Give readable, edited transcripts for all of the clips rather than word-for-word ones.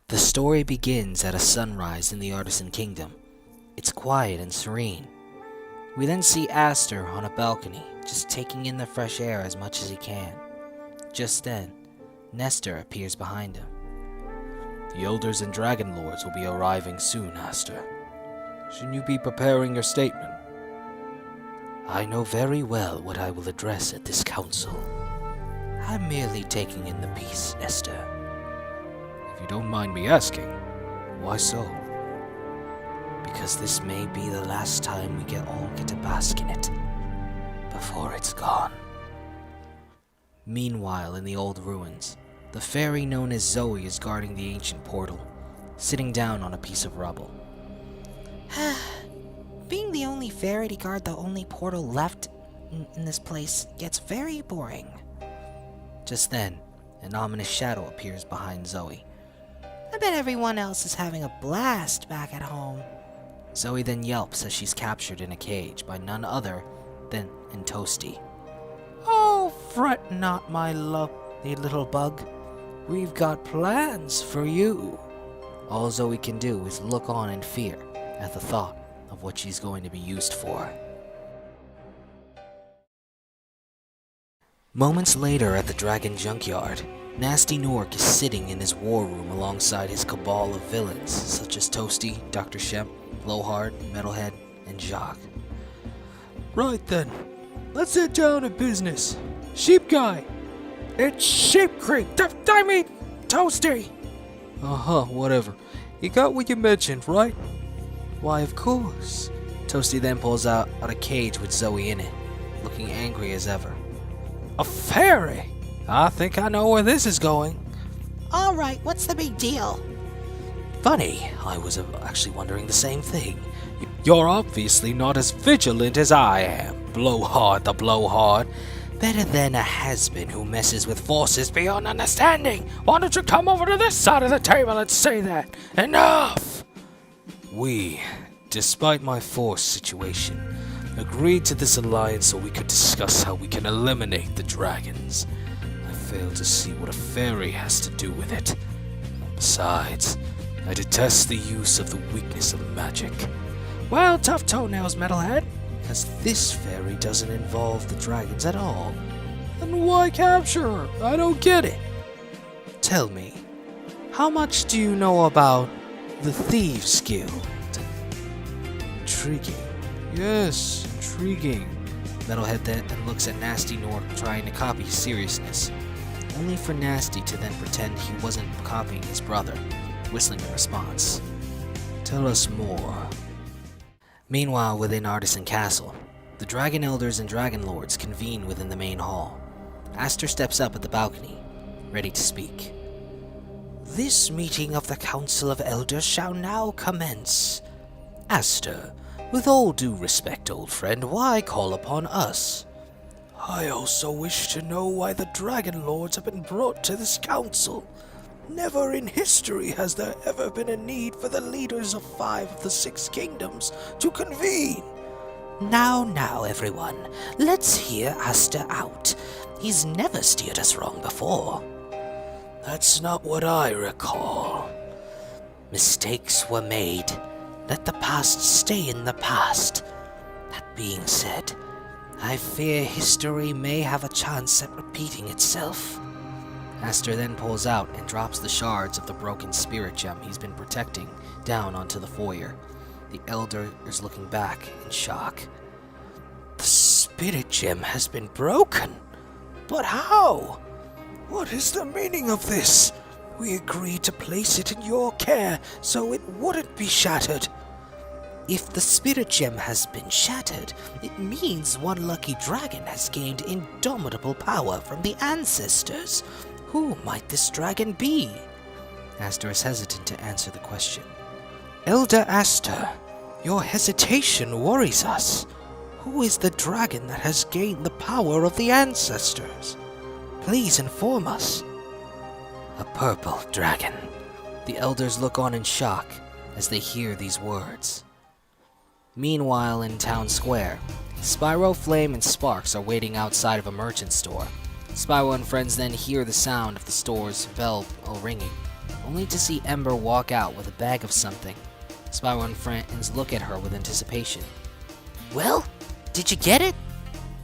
The story begins at a sunrise in the Artisan Kingdom. It's quiet and serene. We then see Aster on a balcony, just taking in the fresh air as much as he can. Just then, Nestor appears behind him. The Elders and Dragon Lords will be arriving soon, Aster. Shouldn't you be preparing your statement? I know very well what I will address at this council. I'm merely taking in the peace, Esther. If you don't mind me asking, why so? Because this may be the last time we all get to bask in it, before it's gone. Meanwhile, in the old ruins, the fairy known as Zoe is guarding the ancient portal, sitting down on a piece of rubble. Being the only fairy to guard the only portal left in this place gets very boring. Just then, an ominous shadow appears behind Zoe. I bet everyone else is having a blast back at home. Zoe then yelps as she's captured in a cage by none other than Toasty. Oh, fret not, my lovely little bug. We've got plans for you. All Zoe can do is look on in fear at the thought of what she's going to be used for. Moments later at the dragon junkyard, Gnasty Gnorc is sitting in his war room alongside his cabal of villains such as Toasty, Dr. Shemp, Blowhard, Metalhead, and Jacques. Right then, let's get down to business. Sheep guy! It's Sheep Creek! I mean, Toasty! Whatever. You got what you mentioned, right? Why, of course. Toasty then pulls out a cage with Zoe in it, looking angry as ever. A fairy? I think I know where this is going. Alright, what's the big deal? Funny, I was actually wondering the same thing. You're obviously not as vigilant as I am, Blowhard the Blowhard. Better than a has-been who messes with forces Beyond understanding! Why don't you come over to this side of the table and say that? Enough! We, despite my force situation, agreed to this alliance so we could discuss how we can eliminate the dragons. I fail to see what a fairy has to do with it. Besides, I detest the use of the weakness of magic. Well, tough toenails, Metalhead. Because this fairy doesn't involve the dragons at all. Then why capture her? I don't get it. Tell me, how much do you know about the Thieves Guild? Intriguing. Yes, intriguing. Metalhead then looks at Gnasty Gnorc trying to copy his seriousness, only for Gnasty to then pretend he wasn't copying his brother, whistling in response. Tell us more. Meanwhile, within Artisan Castle, the Dragon Elders and Dragon Lords convene within the main hall. Aster steps up at the balcony, ready to speak. This meeting of the Council of Elders shall now commence. Aster, with all due respect, old friend, why call upon us? I also wish to know why the Dragon Lords have been brought to this council. Never in history has there ever been a need for the leaders of 5 of the 6 kingdoms to convene. Now, everyone, let's hear Aster out. He's never steered us wrong before. That's not what I recall. Mistakes were made. Let the past stay in the past. That being said, I fear history may have a chance at repeating itself. Aster then pulls out and drops the shards of the broken spirit gem he's been protecting down onto the foyer. The elder is looking back in shock. The spirit gem has been broken? But how? What is the meaning of this? We agreed to place it in your care so it wouldn't be shattered. If the spirit gem has been shattered, it means one lucky dragon has gained indomitable power from the ancestors. Who might this dragon be? Aster is hesitant to answer the question. Elder Aster, your hesitation worries us. Who is the dragon that has gained the power of the ancestors? Please inform us. A purple dragon. The elders look on in shock as they hear these words. Meanwhile, in town square, Spyro, Flame, and Sparks are waiting outside of a merchant store. Spyro and friends then hear the sound of the store's bell ringing, only to see Ember walk out with a bag of something. Spyro and friends look at her with anticipation. Well, did you get it?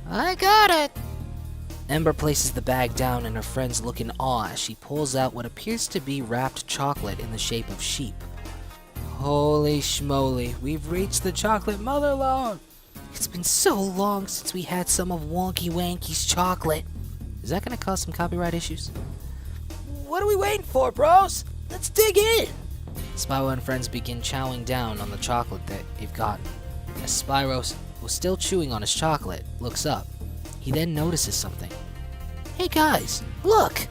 I got it! Ember places the bag down and her friends look in awe as she pulls out what appears to be wrapped chocolate in the shape of sheep. Holy schmoly, we've reached the chocolate motherlode! It's been so long since we had some of Wonky Wanky's chocolate. Is that gonna cause some copyright issues? What are we waiting for, bros? Let's dig in! Spyro and friends begin chowing down on the chocolate that they've gotten. As Spyro, who's still chewing on his chocolate, looks up, he then notices something. Hey guys, look!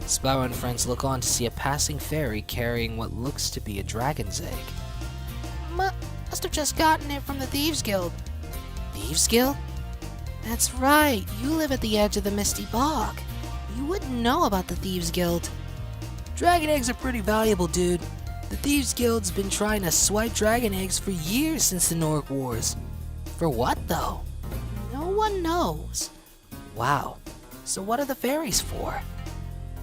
Spyro and friends look on to see a passing fairy carrying what looks to be a dragon's egg. Must have just gotten it from the Thieves Guild. Thieves Guild? That's right, you live at the edge of the Misty Bog. You wouldn't know about the Thieves Guild. Dragon eggs are pretty valuable, dude. The Thieves Guild's been trying to swipe dragon eggs for years since the Gnorc Wars. For what, though? No one knows. Wow, so what are the fairies for?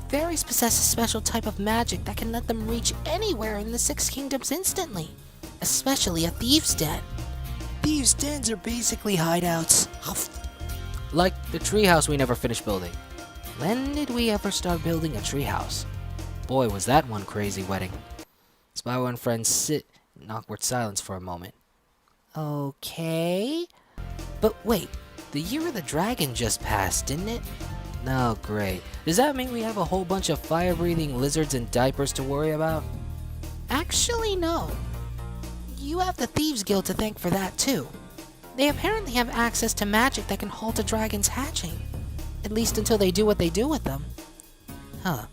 Fairies possess a special type of magic that can let them reach anywhere in the Six Kingdoms instantly, especially a thieves' den. Thieves' dens are basically hideouts. Like the treehouse we never finished building. When did we ever start building a treehouse? Boy, was that one crazy wedding. Spyro and friends sit in awkward silence for a moment. Okay. But wait, the year of the dragon just passed, didn't it? No, great. Does that mean we have a whole bunch of fire-breathing lizards in diapers to worry about? Actually, no. You have the Thieves Guild to thank for that, too. They apparently have access to magic that can halt a dragon's hatching. At least until they do what they do with them. Huh.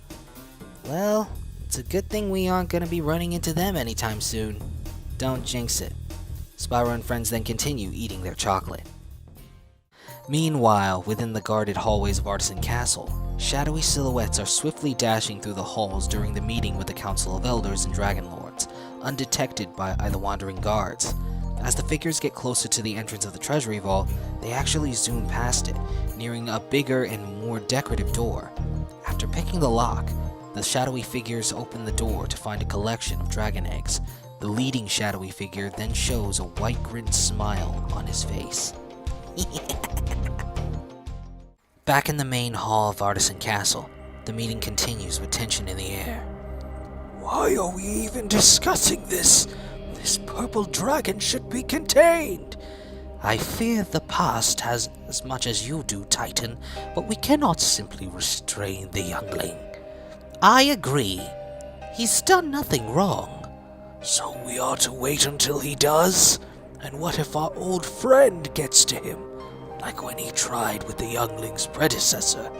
Well, it's a good thing we aren't going to be running into them anytime soon. Don't jinx it. Spyro and friends then continue eating their chocolate. Meanwhile, within the guarded hallways of Artisan Castle, shadowy silhouettes are swiftly dashing through the halls during the meeting with the Council of Elders and Dragon Lords, undetected by either wandering guards. As the figures get closer to the entrance of the Treasury Vault, they actually zoom past it, nearing a bigger and more decorative door. After picking the lock, the shadowy figures open the door to find a collection of dragon eggs. The leading shadowy figure then shows a white-grinned smile on his face. Back in the main hall of Artisan Castle, the meeting continues with tension in the air. Why are we even discussing this? This purple dragon should be contained. I fear the past has as much as you do, Titan, but we cannot simply restrain the youngling. I agree. He's done nothing wrong. So we are to wait until he does? And what if our old friend gets to him? Like when he tried with the youngling's predecessor.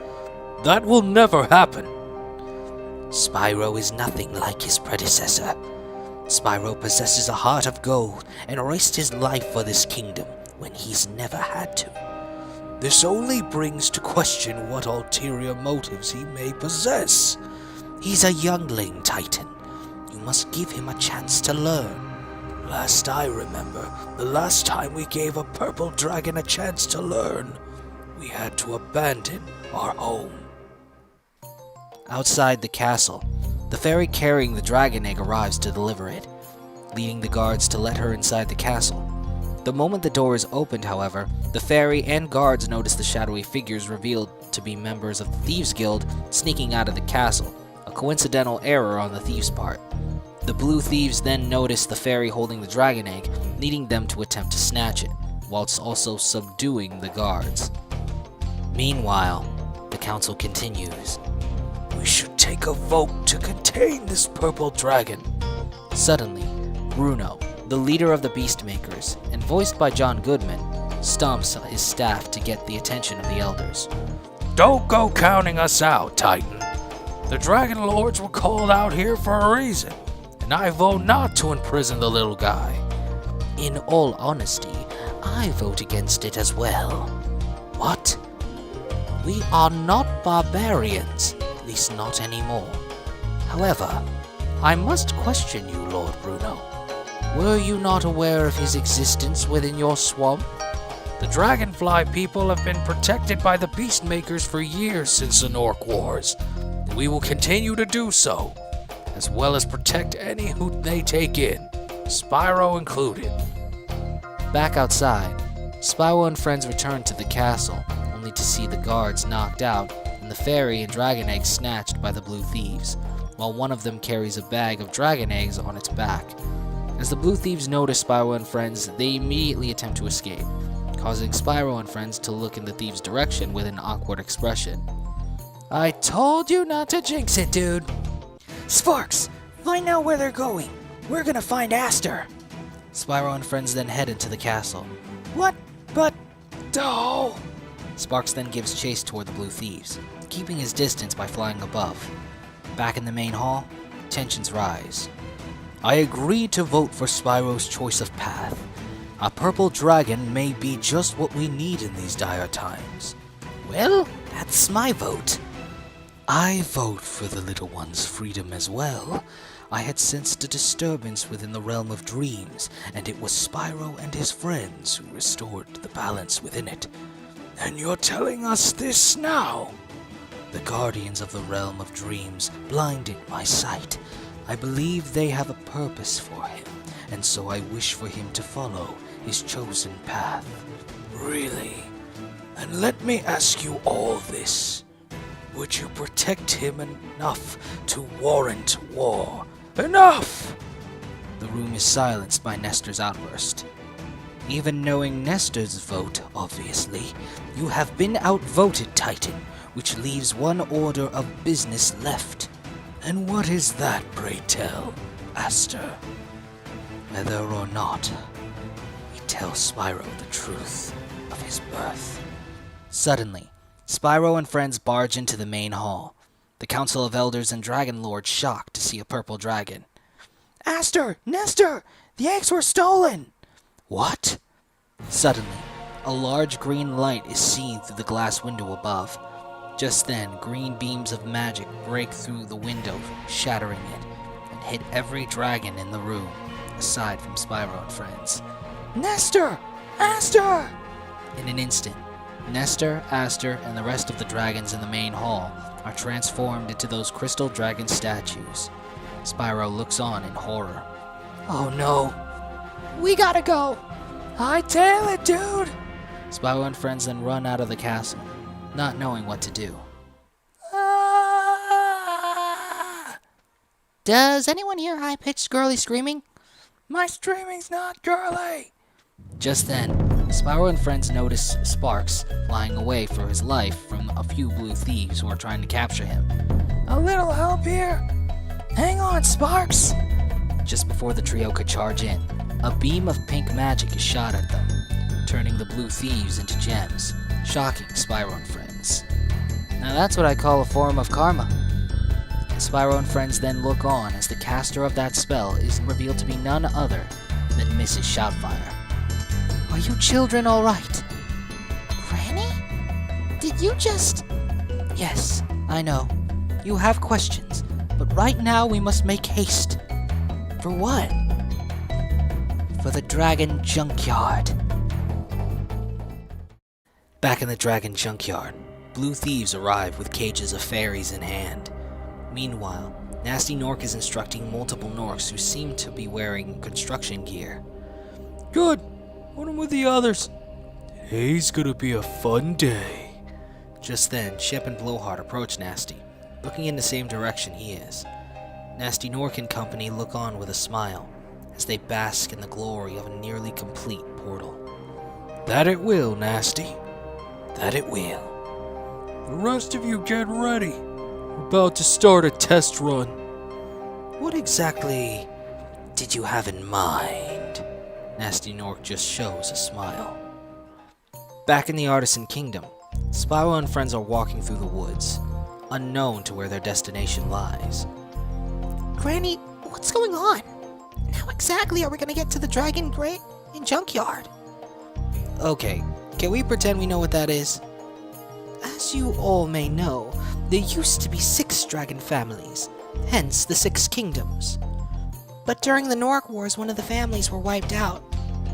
That will never happen. Spyro is nothing like his predecessor. Spyro possesses a heart of gold and risked his life for this kingdom when he's never had to. This only brings to question what ulterior motives he may possess. He's a youngling, Titan. You must give him a chance to learn. Last I remember, the last time we gave a purple dragon a chance to learn, we had to abandon our home. Outside the castle, the fairy carrying the dragon egg arrives to deliver it, leading the guards to let her inside the castle. The moment the door is opened, however, the fairy and guards notice the shadowy figures revealed to be members of the Thieves Guild sneaking out of the castle, a coincidental error on the thieves' part. The blue thieves then notice the fairy holding the dragon egg, leading them to attempt to snatch it, whilst also subduing the guards. Meanwhile, the council continues. We should take a vote to contain this purple dragon. Suddenly, Bruno, the leader of the Beastmakers, and voiced by John Goodman, stomps his staff to get the attention of the elders. Don't go counting us out, Titan. The Dragon Lords were called out here for a reason, and I vote not to imprison the little guy. In all honesty, I vote against it as well. What? We are not barbarians, at least not anymore. However, I must question you, Lord Bruno. Were you not aware of his existence within your swamp? The Dragonfly people have been protected by the Beastmakers for years since the Gnorc Wars, and we will continue to do so. as well as protect any who they take in, Spyro included. Back outside, Spyro and friends return to the castle, only to see the guards knocked out and the fairy and dragon eggs snatched by the blue thieves, while one of them carries a bag of dragon eggs on its back. As the blue thieves notice Spyro and friends, they immediately attempt to escape, causing Spyro and friends to look in the thieves' direction with an awkward expression. I told you not to jinx it, dude. Sparks, find out where they're going. We're gonna find Aster. Spyro and friends then head into the castle. What? But... Oh! Sparks then gives chase toward the blue thieves, keeping his distance by flying above. Back in the main hall, tensions rise. I agree to vote for Spyro's choice of path. A purple dragon may be just what we need in these dire times. Well, that's my vote. I vote for the little one's freedom as well. I had sensed a disturbance within the realm of dreams, and it was Spyro and his friends who restored the balance within it. And you're telling us this now? The guardians of the realm of dreams blinded my sight. I believe they have a purpose for him, and so I wish for him to follow his chosen path. Really? And let me ask you all this. Would you protect him enough to warrant war? Enough! The room is silenced by Nestor's outburst. Even knowing Nestor's vote, obviously, you have been outvoted, Titan, which leaves one order of business left. And what is that, pray tell, Aster? Whether or not we tell Spyro the truth of his birth. Suddenly, Spyro and friends barge into the main hall. The Council of Elders and Dragon Lord shocked to see a purple dragon. Aster! Nestor! The eggs were stolen! What? Suddenly, a large green light is seen through the glass window above. Just then, green beams of magic break through the window, shattering it, and hit every dragon in the room, aside from Spyro and friends. Nestor! Aster! In an instant, Nestor, Aster, and the rest of the dragons in the main hall are transformed into those crystal dragon statues. Spyro looks on in horror. Oh no! We gotta go! Hightail it, dude! Spyro and friends then run out of the castle, not knowing what to do. Ah! Does anyone hear high-pitched girly screaming? My screaming's not girly! Just then, Spyro and friends notice Sparks flying away for his life from a few blue thieves who are trying to capture him. A little help here? Hang on, Sparks! Just before the trio could charge in, a beam of pink magic is shot at them, turning the blue thieves into gems, shocking Spyro and friends. Now that's what I call a form of karma. Spyro and friends then look on as the caster of that spell is revealed to be none other than Mrs. Shoutfire. Are you children all right? Granny? Did you just... Yes, I know. You have questions, but right now we must make haste. For what? For the Dragon Junkyard. Back in the Dragon Junkyard, blue thieves arrive with cages of fairies in hand. Meanwhile, Gnasty Gnorc is instructing multiple Gnorcs who seem to be wearing construction gear. Good. Put him with the others. Today's gonna be a fun day. Just then, Shep and Blowhard approach Gnasty, looking in the same direction he is. Gnasty Gnorc and company look on with a smile, as they bask in the glory of a nearly complete portal. That it will, Gnasty. That it will. The rest of you get ready. We're about to start a test run. What exactly did you have in mind? Gnasty Gnorc just shows a smile. Back in the Artisan Kingdom, Spyro and friends are walking through the woods, unknown to where their destination lies. Granny, what's going on? How exactly are we gonna get to the Dragon Great Junkyard? Okay, can we pretend we know what that is? As you all may know, there used to be 6 dragon families, hence the 6 kingdoms. But during the Gnorc Wars, one of the families were wiped out.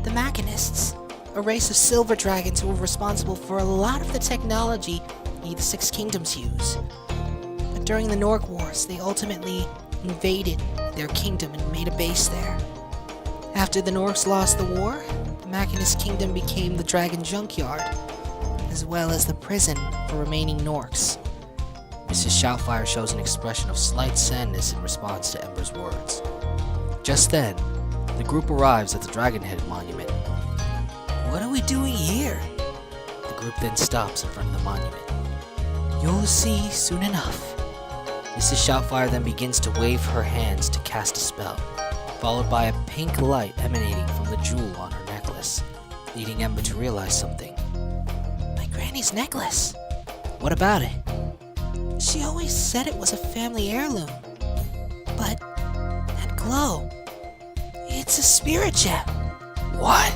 The Machinists, a race of silver dragons who were responsible for a lot of the technology the 6 kingdoms use. But during the Gnorc Wars, they ultimately invaded their kingdom and made a base there. After the Gnorcs lost the war, the Machinist Kingdom became the Dragon Junkyard, as well as the prison for remaining Gnorcs. Mrs. Shoutfire shows an expression of slight sadness in response to Ember's words. Just then, the group arrives at the Dragonhead Monument. What are we doing here? The group then stops in front of the monument. You'll see soon enough. Mrs. Shoutfire then begins to wave her hands to cast a spell, followed by a pink light emanating from the jewel on her necklace, leading Ember to realize something. My granny's necklace. What about it? She always said it was a family heirloom. But that glow, it's a spirit gem. What?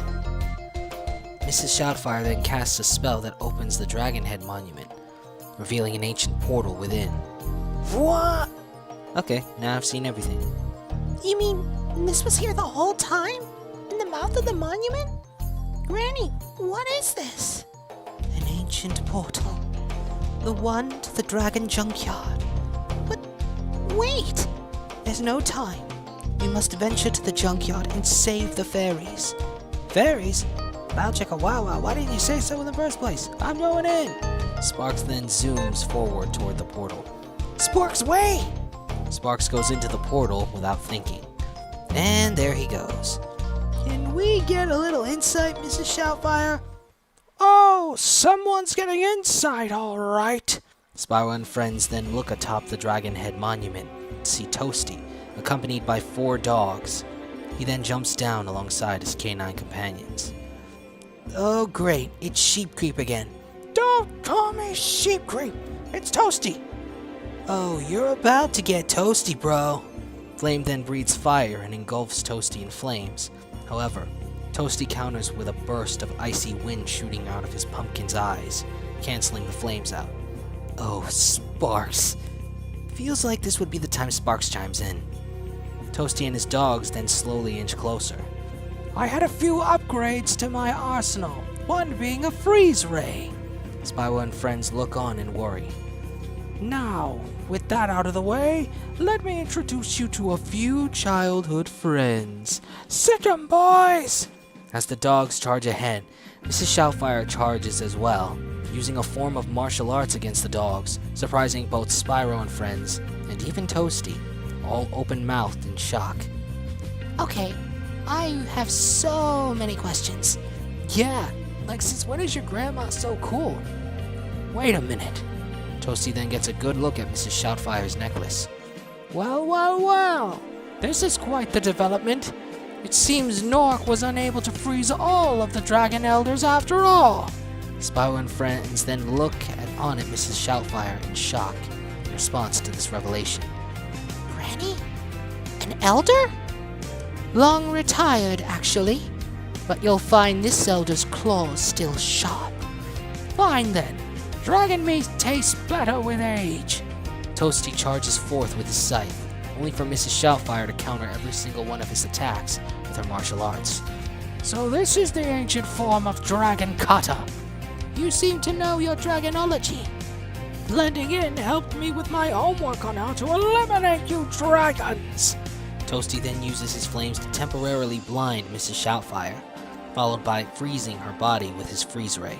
Mrs. Shoutfire then casts a spell that opens the Dragonhead Monument, revealing an ancient portal within. What? Okay, now I've seen everything. You mean this was here the whole time? In the mouth of the monument? Granny, what is this? An ancient portal. The one to the Dragon Junkyard. But wait! There's no time. We must venture to the junkyard and save the fairies. Fairies? Wow, chicka wow wow, why didn't you say so in the first place? I'm going in! Sparks then zooms forward toward the portal. Sporks, wait! Sparks goes into the portal without thinking. And there he goes. Can we get a little insight, Mrs. Shoutfire? Oh, someone's getting inside, all right. Spyro and friends then look atop the Dragonhead Monument to see Toasty, accompanied by 4 dogs. He then jumps down alongside his canine companions. Oh great, it's Sheep Creep again. Don't call me Sheep Creep. It's Toasty. Oh, you're about to get toasty, bro. Flame then breathes fire and engulfs Toasty in flames. However, Toasty counters with a burst of icy wind shooting out of his pumpkin's eyes, canceling the flames out. Oh, Sparks. Feels like this would be the time Sparks chimes in. Toasty and his dogs then slowly inch closer. I had a few upgrades to my arsenal, one being a freeze ray. Spyro and friends look on in worry. Now, with that out of the way, let me introduce you to a few childhood friends. Sit 'em, boys! As the dogs charge ahead, Mrs. Shoutfire charges as well, using a form of martial arts against the dogs, surprising both Spyro and friends, and even Toasty, all open-mouthed in shock. Okay, I have so many questions. Yeah, like since when is your grandma so cool? Wait a minute. Toasty then gets a good look at Mrs. Shoutfire's necklace. Well, well, well. This is quite the development. It seems Gnorc was unable to freeze all of the Dragon Elders after all. Spyro and friends then look on at Mrs. Shoutfire in shock in response to this revelation. Granny? An elder? Long retired, actually. But you'll find this elder's claws still sharp. Fine then. Dragon meat tastes better with age. Toasty charges forth with his scythe, only for Mrs. Shoutfire to counter every single one of his attacks with her martial arts. So this is the ancient form of Dragon Kata. You seem to know your dragonology. Blending in helped me with my homework on how to eliminate you dragons. Toasty then uses his flames to temporarily blind Mrs. Shoutfire, followed by freezing her body with his freeze ray.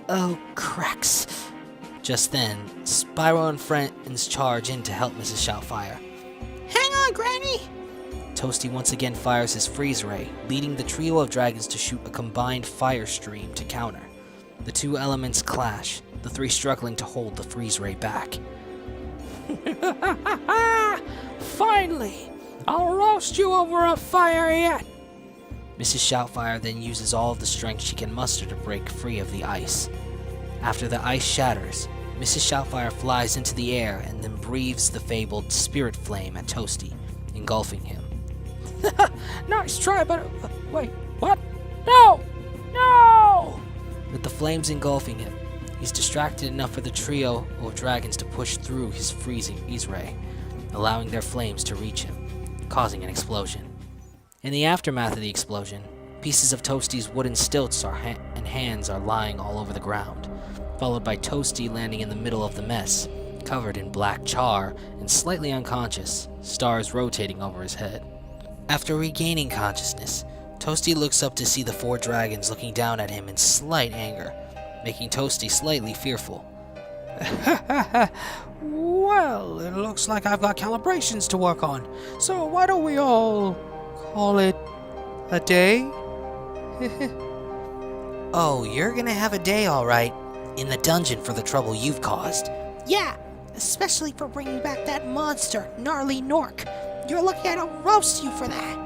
Oh, cracks. Just then, Spyro and friends charge in to help Mrs. Shoutfire. Hang on, Granny! Toasty once again fires his freeze ray, leading the trio of dragons to shoot a combined fire stream to counter. The two elements clash, the three struggling to hold the freeze ray back. Finally! I'll roast you over a fire yet! Mrs. Shoutfire then uses all of the strength she can muster to break free of the ice. After the ice shatters, Mrs. Shoutfire flies into the air and then breathes the fabled spirit flame at Toasty, engulfing him. Nice try, but wait, what? No! No! With the flames engulfing him, he's distracted enough for the trio of dragons to push through his freezing freeze ray, allowing their flames to reach him, causing an explosion. In the aftermath of the explosion, pieces of Toasty's wooden stilts and hands are lying all over the ground, followed by Toasty landing in the middle of the mess, covered in black char and slightly unconscious. stars rotating over his head. After regaining consciousness, Toasty looks up to see the 4 dragons looking down at him in slight anger, making Toasty slightly fearful. Well, it looks like I've got calibrations to work on, so why don't we all call it a day? Oh, you're gonna have a day, alright, in the dungeon for the trouble you've caused. Yeah, especially for bringing back that monster, Gnarly Gnorc. You're lucky I don't roast you for that.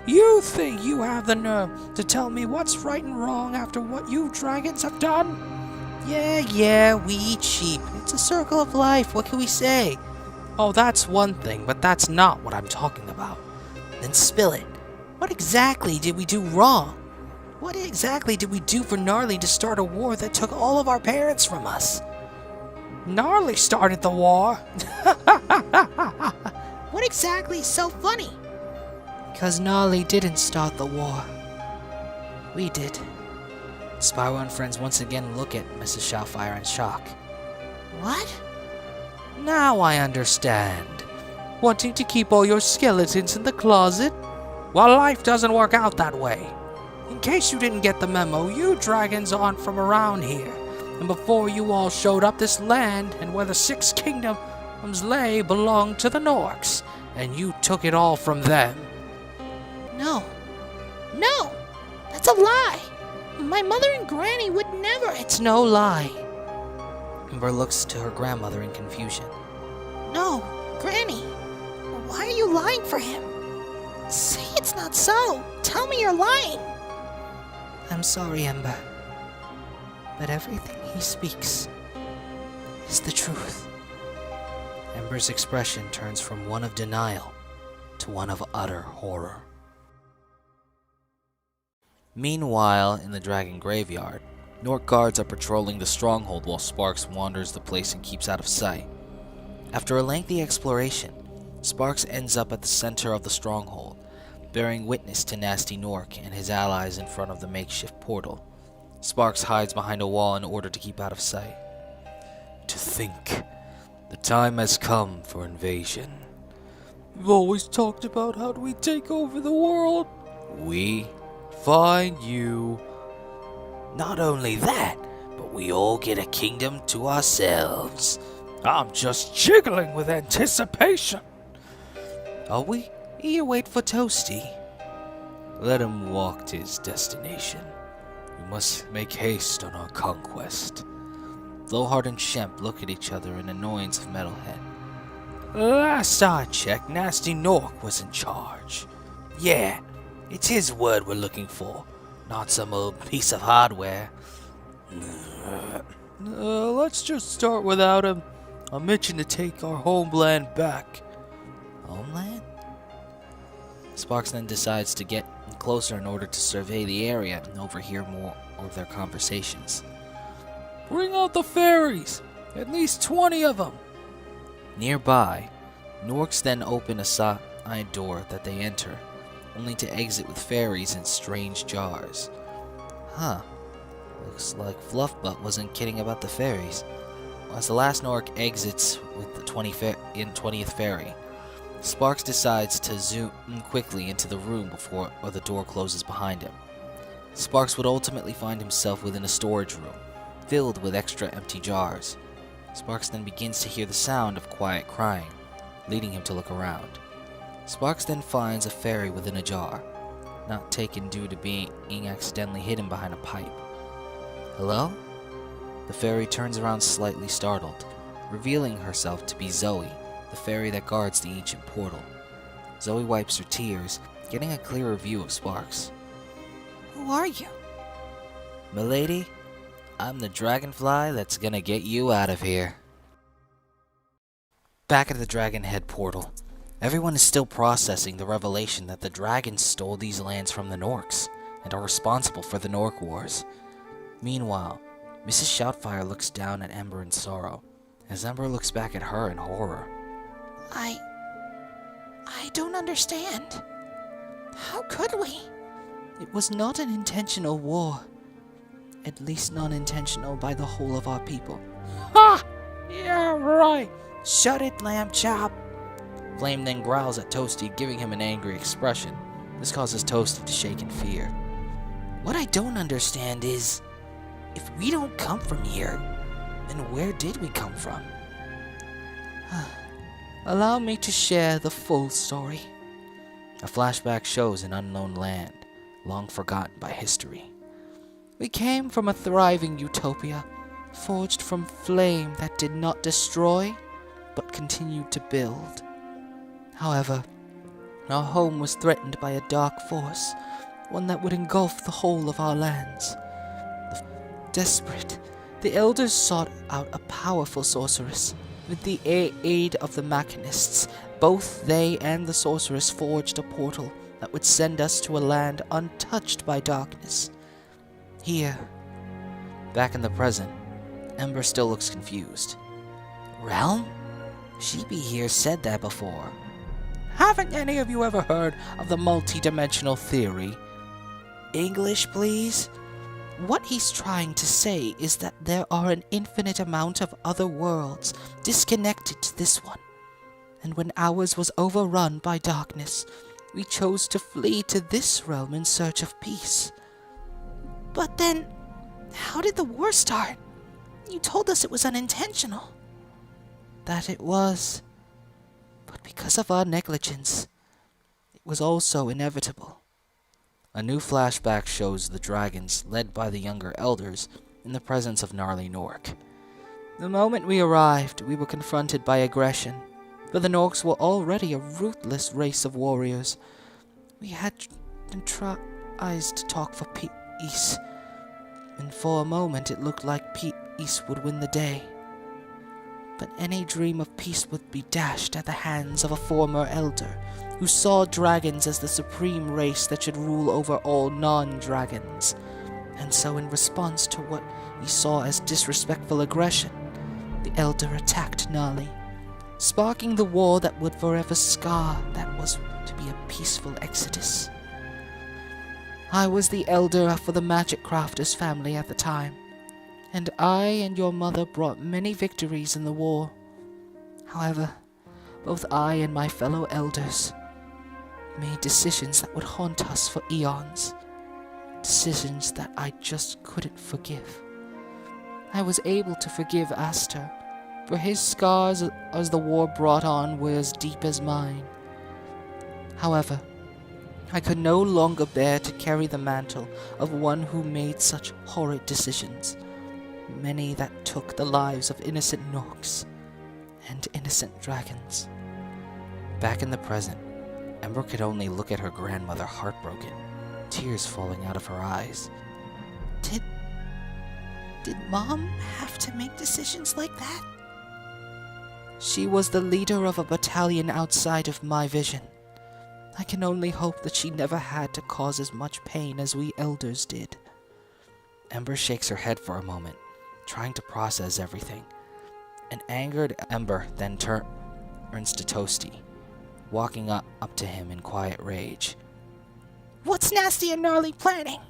You think you have the nerve to tell me what's right and wrong after what you dragons have done? Yeah, we eat sheep. It's a circle of life, what can we say? Oh, that's one thing, but that's not what I'm talking about. Then spill it. What exactly did we do wrong? What exactly did we do for Gnarly to start a war that took all of our parents from us? Gnarly started the war. What exactly is so funny? Because Gnarly didn't start the war. We did. Spyro and friends once again look at Mrs. Shoutfire in shock. What? Now I understand. Wanting to keep all your skeletons in the closet? Well, life doesn't work out that way. In case you didn't get the memo, you dragons aren't from around here. And before you all showed up, this land and where the 6 kingdoms lay belonged to the Gnorcs, and you took it all from them. No, that's a lie. My mother and Granny would never. It's no lie. Ember looks to her grandmother in confusion. No, Granny. Why are you lying for him? Say it's not so. Tell me you're lying. I'm sorry, Ember. But everything he speaks is the truth. Ember's expression turns from one of denial to one of utter horror. Meanwhile, in the dragon graveyard, Gnorc guards are patrolling the stronghold while Sparks wanders the place and keeps out of sight. After a lengthy exploration, Sparks ends up at the center of the stronghold, bearing witness to Gnasty Gnorc and his allies in front of the makeshift portal. Sparks hides behind a wall in order to keep out of sight. To think, the time has come for invasion. We've always talked about how do we take over the world. We? Fine, you. Not only that, but we all get a kingdom to ourselves. I'm just jiggling with anticipation. Are we? You wait for Toasty. Let him walk to his destination. We must make haste on our conquest. Blowhard and Shemp look at each other in annoyance of Metalhead. Last I checked, Gnasty Gnorc was in charge. Yeah, it's his word we're looking for, not some old piece of hardware. Let's just start without him. I'm itching to take our homeland back. Homeland? Sparks then decides to get closer in order to survey the area and overhear more of their conversations. Bring out the fairies! At least 20 of them! Nearby, Gnorcs then open a side door that they enter, only to exit with fairies in strange jars. Huh. Looks like Fluffbutt wasn't kidding about the fairies. As the last Gnorc exits with the 20th fairy, Sparks decides to zoom quickly into the room before the door closes behind him. Sparks would ultimately find himself within a storage room, filled with extra empty jars. Sparks then begins to hear the sound of quiet crying, leading him to look around. Sparks then finds a fairy within a jar, not taken due to being accidentally hidden behind a pipe. Hello? The fairy turns around slightly startled, revealing herself to be Zoe, the fairy that guards the ancient portal. Zoe wipes her tears, getting a clearer view of Sparks. Who are you? Milady, I'm the dragonfly that's gonna get you out of here. Back at the Dragon Head portal, everyone is still processing the revelation that the dragons stole these lands from the Gnorcs and are responsible for the Gnorc Wars. Meanwhile, Mrs. Shoutfire looks down at Ember in sorrow, as Ember looks back at her in horror. I don't understand. How could we? It was not an intentional war. At least not intentional by the whole of our people. Ha! Yeah, right. Shut it, lamb chop! Flame then growls at Toasty, giving him an angry expression. This causes Toasty to shake in fear. What I don't understand is, if we don't come from here, then where did we come from? Allow me to share the full story. A flashback shows an unknown land, long forgotten by history. We came from a thriving utopia, forged from flame that did not destroy, but continued to build. However, our home was threatened by a dark force, one that would engulf the whole of our lands. Desperate, the elders sought out a powerful sorceress. With the aid of the machinists, both they and the sorceress forged a portal that would send us to a land untouched by darkness. Here, back in the present, Ember still looks confused. Realm? Sheepy here said that before. Haven't any of you ever heard of the multi-dimensional theory? English, please? What he's trying to say is that there are an infinite amount of other worlds disconnected to this one. And when ours was overrun by darkness, we chose to flee to this realm in search of peace. But then, how did the war start? You told us it was unintentional. That it was. But because of our negligence, it was also inevitable. A new flashback shows the dragons, led by the younger elders, in the presence of Gnarly Gnorc. The moment we arrived, we were confronted by aggression, for the Gnorcs were already a ruthless race of warriors. We had tries to talk for peace, and for a moment it looked like peace would win the day. But any dream of peace would be dashed at the hands of a former elder, who saw dragons as the supreme race that should rule over all non-dragons. And so in response to what he saw as disrespectful aggression, the elder attacked Gnarly, sparking the war that would forever scar that was to be a peaceful exodus. I was the elder for the Magic Crafters family at the time, and I and your mother brought many victories in the war. However, both I and my fellow elders made decisions that would haunt us for eons. Decisions that I just couldn't forgive. I was able to forgive Aster, for his scars as the war brought on were as deep as mine. However, I could no longer bear to carry the mantle of one who made such horrid decisions, many that took the lives of innocent Gnorcs and innocent dragons. Back in the present, Ember could only look at her grandmother heartbroken, tears falling out of her eyes. Did Mom have to make decisions like that? She was the leader of a battalion outside of my vision. I can only hope that she never had to cause as much pain as we elders did. Ember shakes her head for a moment, trying to process everything. An angered Ember then turns to Toasty, walking up to him in quiet rage. What's Gnasty and Gnarly planning?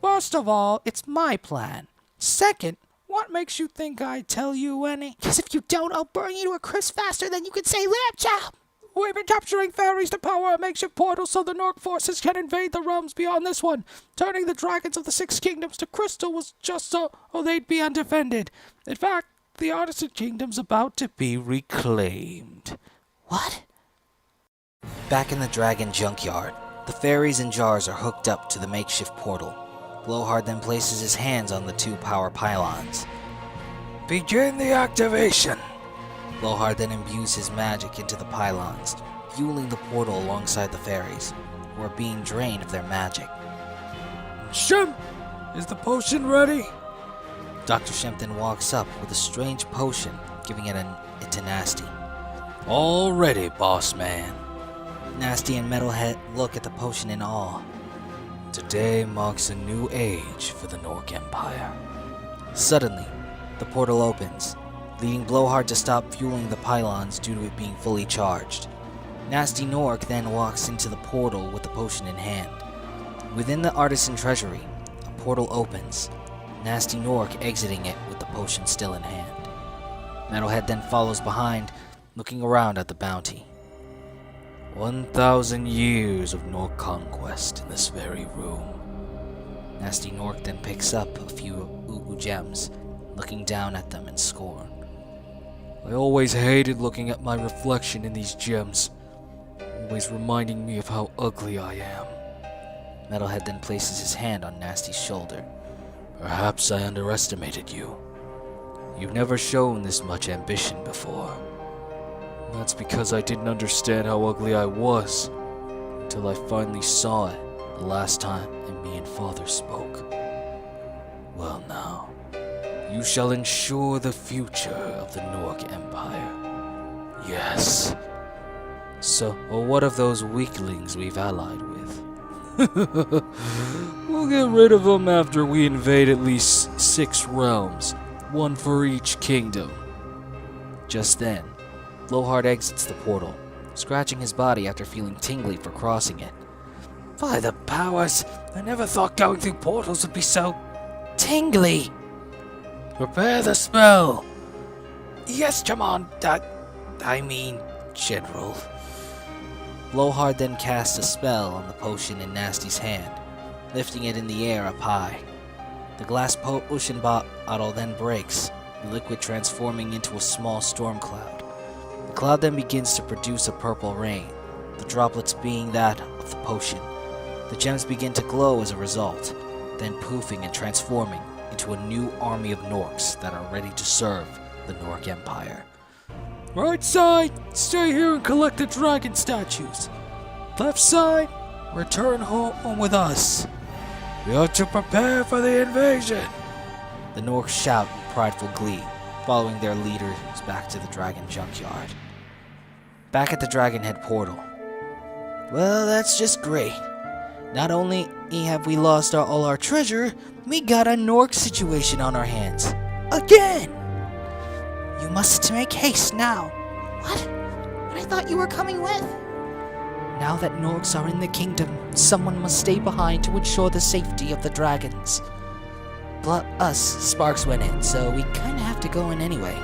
First of all, it's my plan. Second, what makes you think I'd tell you any? Because if you don't, I'll burn you to a crisp faster than you can say lamb chop! We've been capturing fairies to power a makeshift portal so the Gnorc forces can invade the realms beyond this one. Turning the dragons of the Six Kingdoms to crystal was just so they'd be undefended. In fact, the Artisan Kingdom's about to be reclaimed. What? Back in the dragon junkyard, the fairies and jars are hooked up to the makeshift portal. Blowhard then places his hands on the two power pylons. Begin the activation. Blowhard then imbues his magic into the pylons, fueling the portal alongside the fairies, who are being drained of their magic. Shemp, is the potion ready? Dr. Shemp then walks up with a strange potion, giving it to Gnasty. All ready, boss man. Gnasty and Metalhead look at the potion in awe. Today marks a new age for the Gnorc Empire. Suddenly, the portal opens, leading Blowhard to stop fueling the pylons due to it being fully charged. Gnasty Gnorc then walks into the portal with the potion in hand. Within the Artisan Treasury, a portal opens, Gnasty Gnorc exiting it with the potion still in hand. Metalhead then follows behind, looking around at the bounty. 1,000 years of Gnorc conquest in this very room. Gnasty Gnorc then picks up a few Ugu gems, looking down at them in scorn. I always hated looking at my reflection in these gems, always reminding me of how ugly I am. Metalhead then places his hand on Gnasty's shoulder. Perhaps I underestimated you. You've never shown this much ambition before. That's because I didn't understand how ugly I was, until I finally saw it the last time me and Father spoke. Well now, you shall ensure the future of the Gnorc Empire. Yes. So, what of those weaklings we've allied with? We'll get rid of them after we invade at least 6 realms, 1 for each kingdom. Just then, Blowhard exits the portal, scratching his body after feeling tingly for crossing it. By the powers, I never thought going through portals would be so tingly. Prepare the spell. Yes, Jamon. I mean, General. Blowhard then casts a spell on the potion in Gnasty's hand, lifting it in the air up high. The glass potion bottle then breaks, the liquid transforming into a small storm cloud. The cloud then begins to produce a purple rain, the droplets being that of the potion. The gems begin to glow as a result, then poofing and transforming into a new army of Gnorcs that are ready to serve the Gnorc Empire. Right side, stay here and collect the dragon statues. Left side, return home with us. We are to prepare for the invasion. The Gnorcs shout in prideful glee, following their leaders back to the dragon junkyard. Back at the Dragonhead portal. Well, that's just great. Not only have we lost all our treasure, we got a Gnorc situation on our hands. Again! You must make haste now. What? But I thought you were coming with. Now that Gnorcs are in the kingdom, someone must stay behind to ensure the safety of the dragons. Us, Sparks went in, so we kinda have to go in anyway.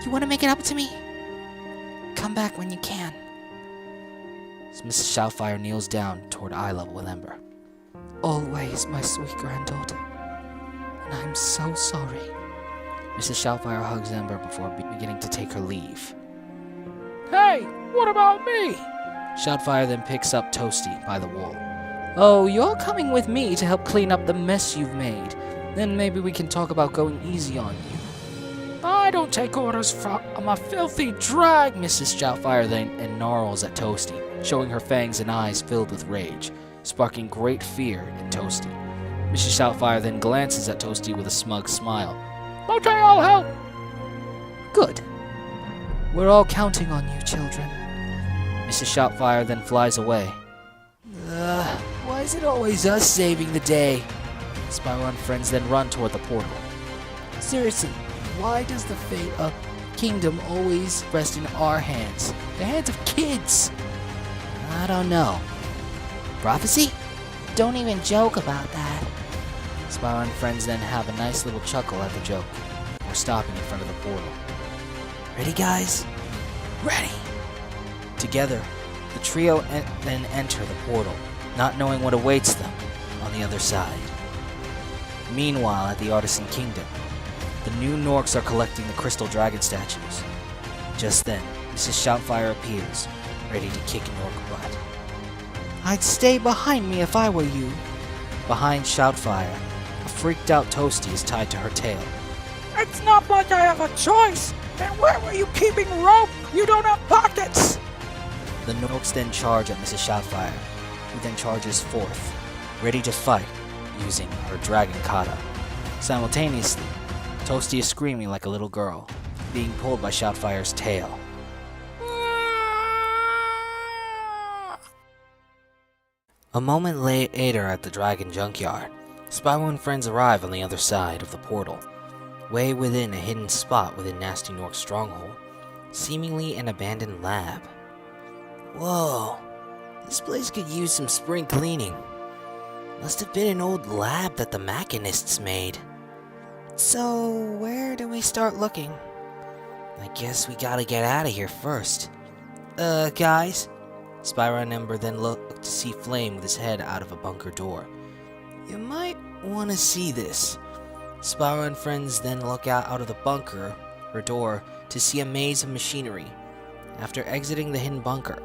You want to make it up to me? Come back when you can. Mrs. Shoutfire kneels down toward eye level with Ember. Always, my sweet granddaughter. And I'm so sorry. Mrs. Shoutfire hugs Ember before beginning to take her leave. Hey, what about me? Shoutfire then picks up Toasty by the wool. Oh, you're coming with me to help clean up the mess you've made. Then maybe we can talk about going easy on you. I don't take orders from a filthy drag. Mrs. Shoutfire then gnarls at Toasty, showing her fangs and eyes filled with rage, sparking great fear in Toasty. Mrs. Shoutfire then glances at Toasty with a smug smile. Okay, I'll help. Good. We're all counting on you, children. Mrs. Shoutfire then flies away. Why is it always us saving the day? Spyro and friends then run toward the portal. Seriously, why does the fate of kingdom always rest in our hands? The hands of kids? I don't know. Prophecy? Don't even joke about that. Spyro and friends then have a nice little chuckle at the joke. We're stopping in front of the portal. Ready, guys? Ready! Together, the trio then enter the portal, not knowing what awaits them on the other side. Meanwhile, at the Artisan Kingdom, the new Gnorcs are collecting the crystal dragon statues. Just then, Mrs. Shoutfire appears, ready to kick Gnorc butt. I'd stay behind me if I were you. Behind Shoutfire, a freaked out Toasty is tied to her tail. It's not like I have a choice. And where were you keeping rope? You don't have pockets. The Gnorcs then charge at Mrs. Shoutfire, who then charges forth, ready to fight, using her dragon kata. Simultaneously, Toasty is screaming like a little girl, being pulled by Shoutfire's tail. A moment later at the dragon junkyard, Spyro and friends arrive on the other side of the portal, way within a hidden spot within Gnasty Gnorc's stronghold, seemingly an abandoned lab. Whoa, this place could use some spring cleaning. Must have been an old lab that the machinists made. So, where do we start looking? I guess we gotta get out of here first. Guys? Spyro and Ember then look to see Flame with his head out of a bunker door. You might want to see this. Spyro and friends then look out of the bunker, or door, to see a maze of machinery. After exiting the hidden bunker,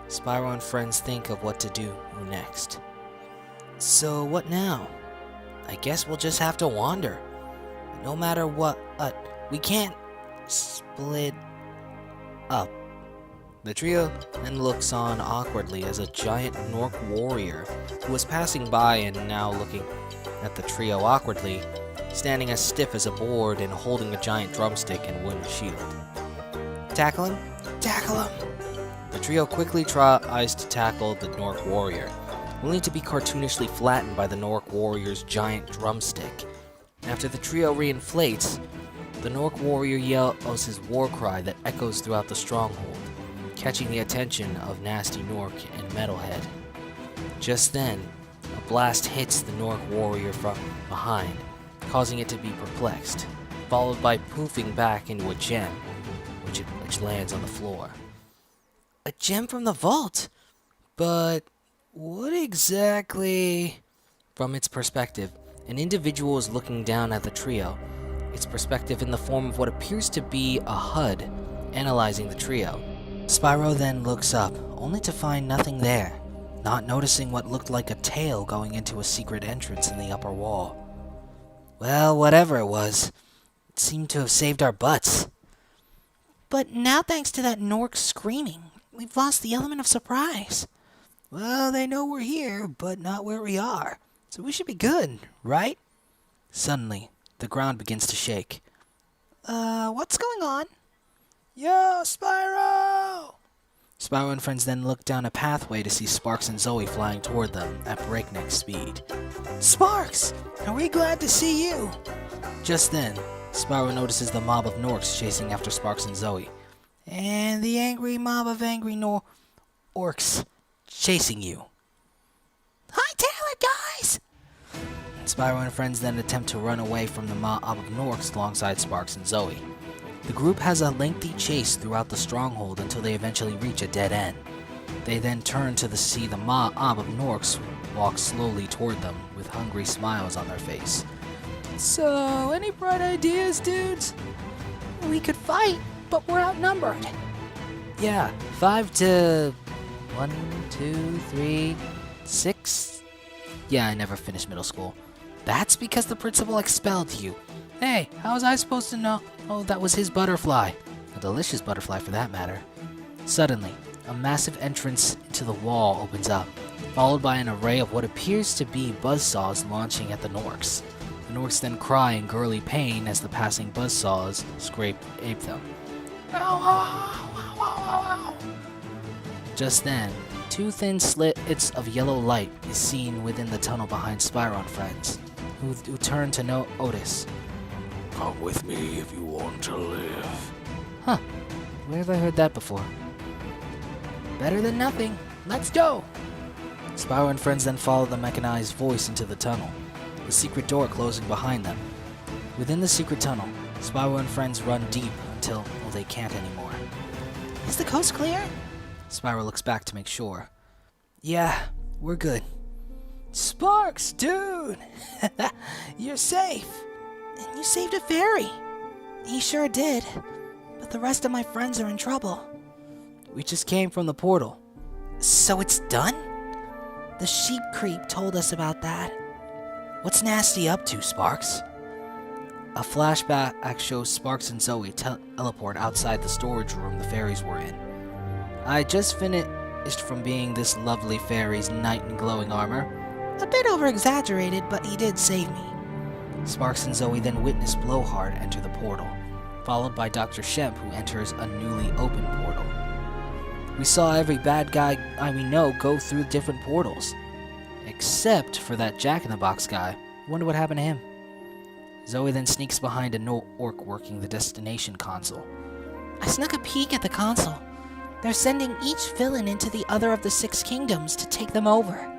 Spyro and friends think of what to do next. So what now? I guess we'll just have to wander. No matter what, we can't split up. The trio then looks on awkwardly as a giant Gnorc warrior, who was passing by and now looking at the trio awkwardly, standing as stiff as a board and holding a giant drumstick and wooden shield. Tackle him? Tackle him! The trio quickly tries to tackle the Gnorc warrior, only to be cartoonishly flattened by the Gnorc warrior's giant drumstick. After the trio reinflates, the Gnorc warrior yells his war cry that echoes throughout the stronghold, catching the attention of Gnasty Gnorc and Metalhead. Just then, a blast hits the Gnorc warrior from behind, causing it to be perplexed, followed by poofing back into a gem, which lands on the floor. A gem from the vault? But what exactly? From its perspective, an individual is looking down at the trio, its perspective in the form of what appears to be a HUD, analyzing the trio. Spyro then looks up, only to find nothing there, not noticing what looked like a tail going into a secret entrance in the upper wall. Well, whatever it was, it seemed to have saved our butts. But now, thanks to that Gnorc screaming, we've lost the element of surprise. Well, they know we're here, but not where we are. So we should be good, right? Suddenly, the ground begins to shake. What's going on? Yo, Spyro! Spyro and friends then look down a pathway to see Sparks and Zoe flying toward them at breakneck speed. Sparks! Are we glad to see you? Just then, Spyro notices the mob of Gnorcs chasing after Sparks and Zoe. And the angry mob of angry orcs Chasing you. Hightail it, guys! Spyro and friends then attempt to run away from the mob of Gnorcs alongside Sparks and Zoe. The group has a lengthy chase throughout the stronghold until they eventually reach a dead end. They then turn to see the mob of Gnorcs walk slowly toward them with hungry smiles on their face. So, any bright ideas, dudes? We could fight, but we're outnumbered. Yeah, 5 to 1, 2, 3, 6. Yeah, I never finished middle school. That's because the principal expelled you. Hey, how was I supposed to know? Oh, that was his butterfly. A delicious butterfly for that matter. Suddenly, a massive entrance into the wall opens up, followed by an array of what appears to be buzzsaws launching at the Gnorcs. The Gnorcs then cry in girly pain as the passing buzzsaws ape them. Ow, ow, ow, ow, ow. Just then, 2 thin slits of yellow light is seen within the tunnel behind Spyro and friends, who turn to Otis. Come with me if you want to live. Huh, where have I heard that before? Better than nothing. Let's go! Spyro and friends then follow the mechanized voice into the tunnel, the secret door closing behind them. Within the secret tunnel, Spyro and friends run deep until they can't anymore. Is the coast clear? Spyro looks back to make sure. Yeah, we're good. Sparks, dude! You're safe! And you saved a fairy. He sure did. But the rest of my friends are in trouble. We just came from the portal. So it's done? The sheep creep told us about that. What's Gnasty up to, Sparks? A flashback shows Sparks and Zoe teleport outside the storage room the fairies were in. I just finished from being this lovely fairy's knight in glowing armor. A bit over-exaggerated, but he did save me. Sparks and Zoe then witness Blowhard enter the portal, followed by Dr. Shemp, who enters a newly opened portal. We saw every bad guy we know go through different portals. Except for that Jack-in-the-Box guy. Wonder what happened to him. Zoe then sneaks behind a orc working the destination console. I snuck a peek at the console. They're sending each villain into the other of the 6 kingdoms to take them over.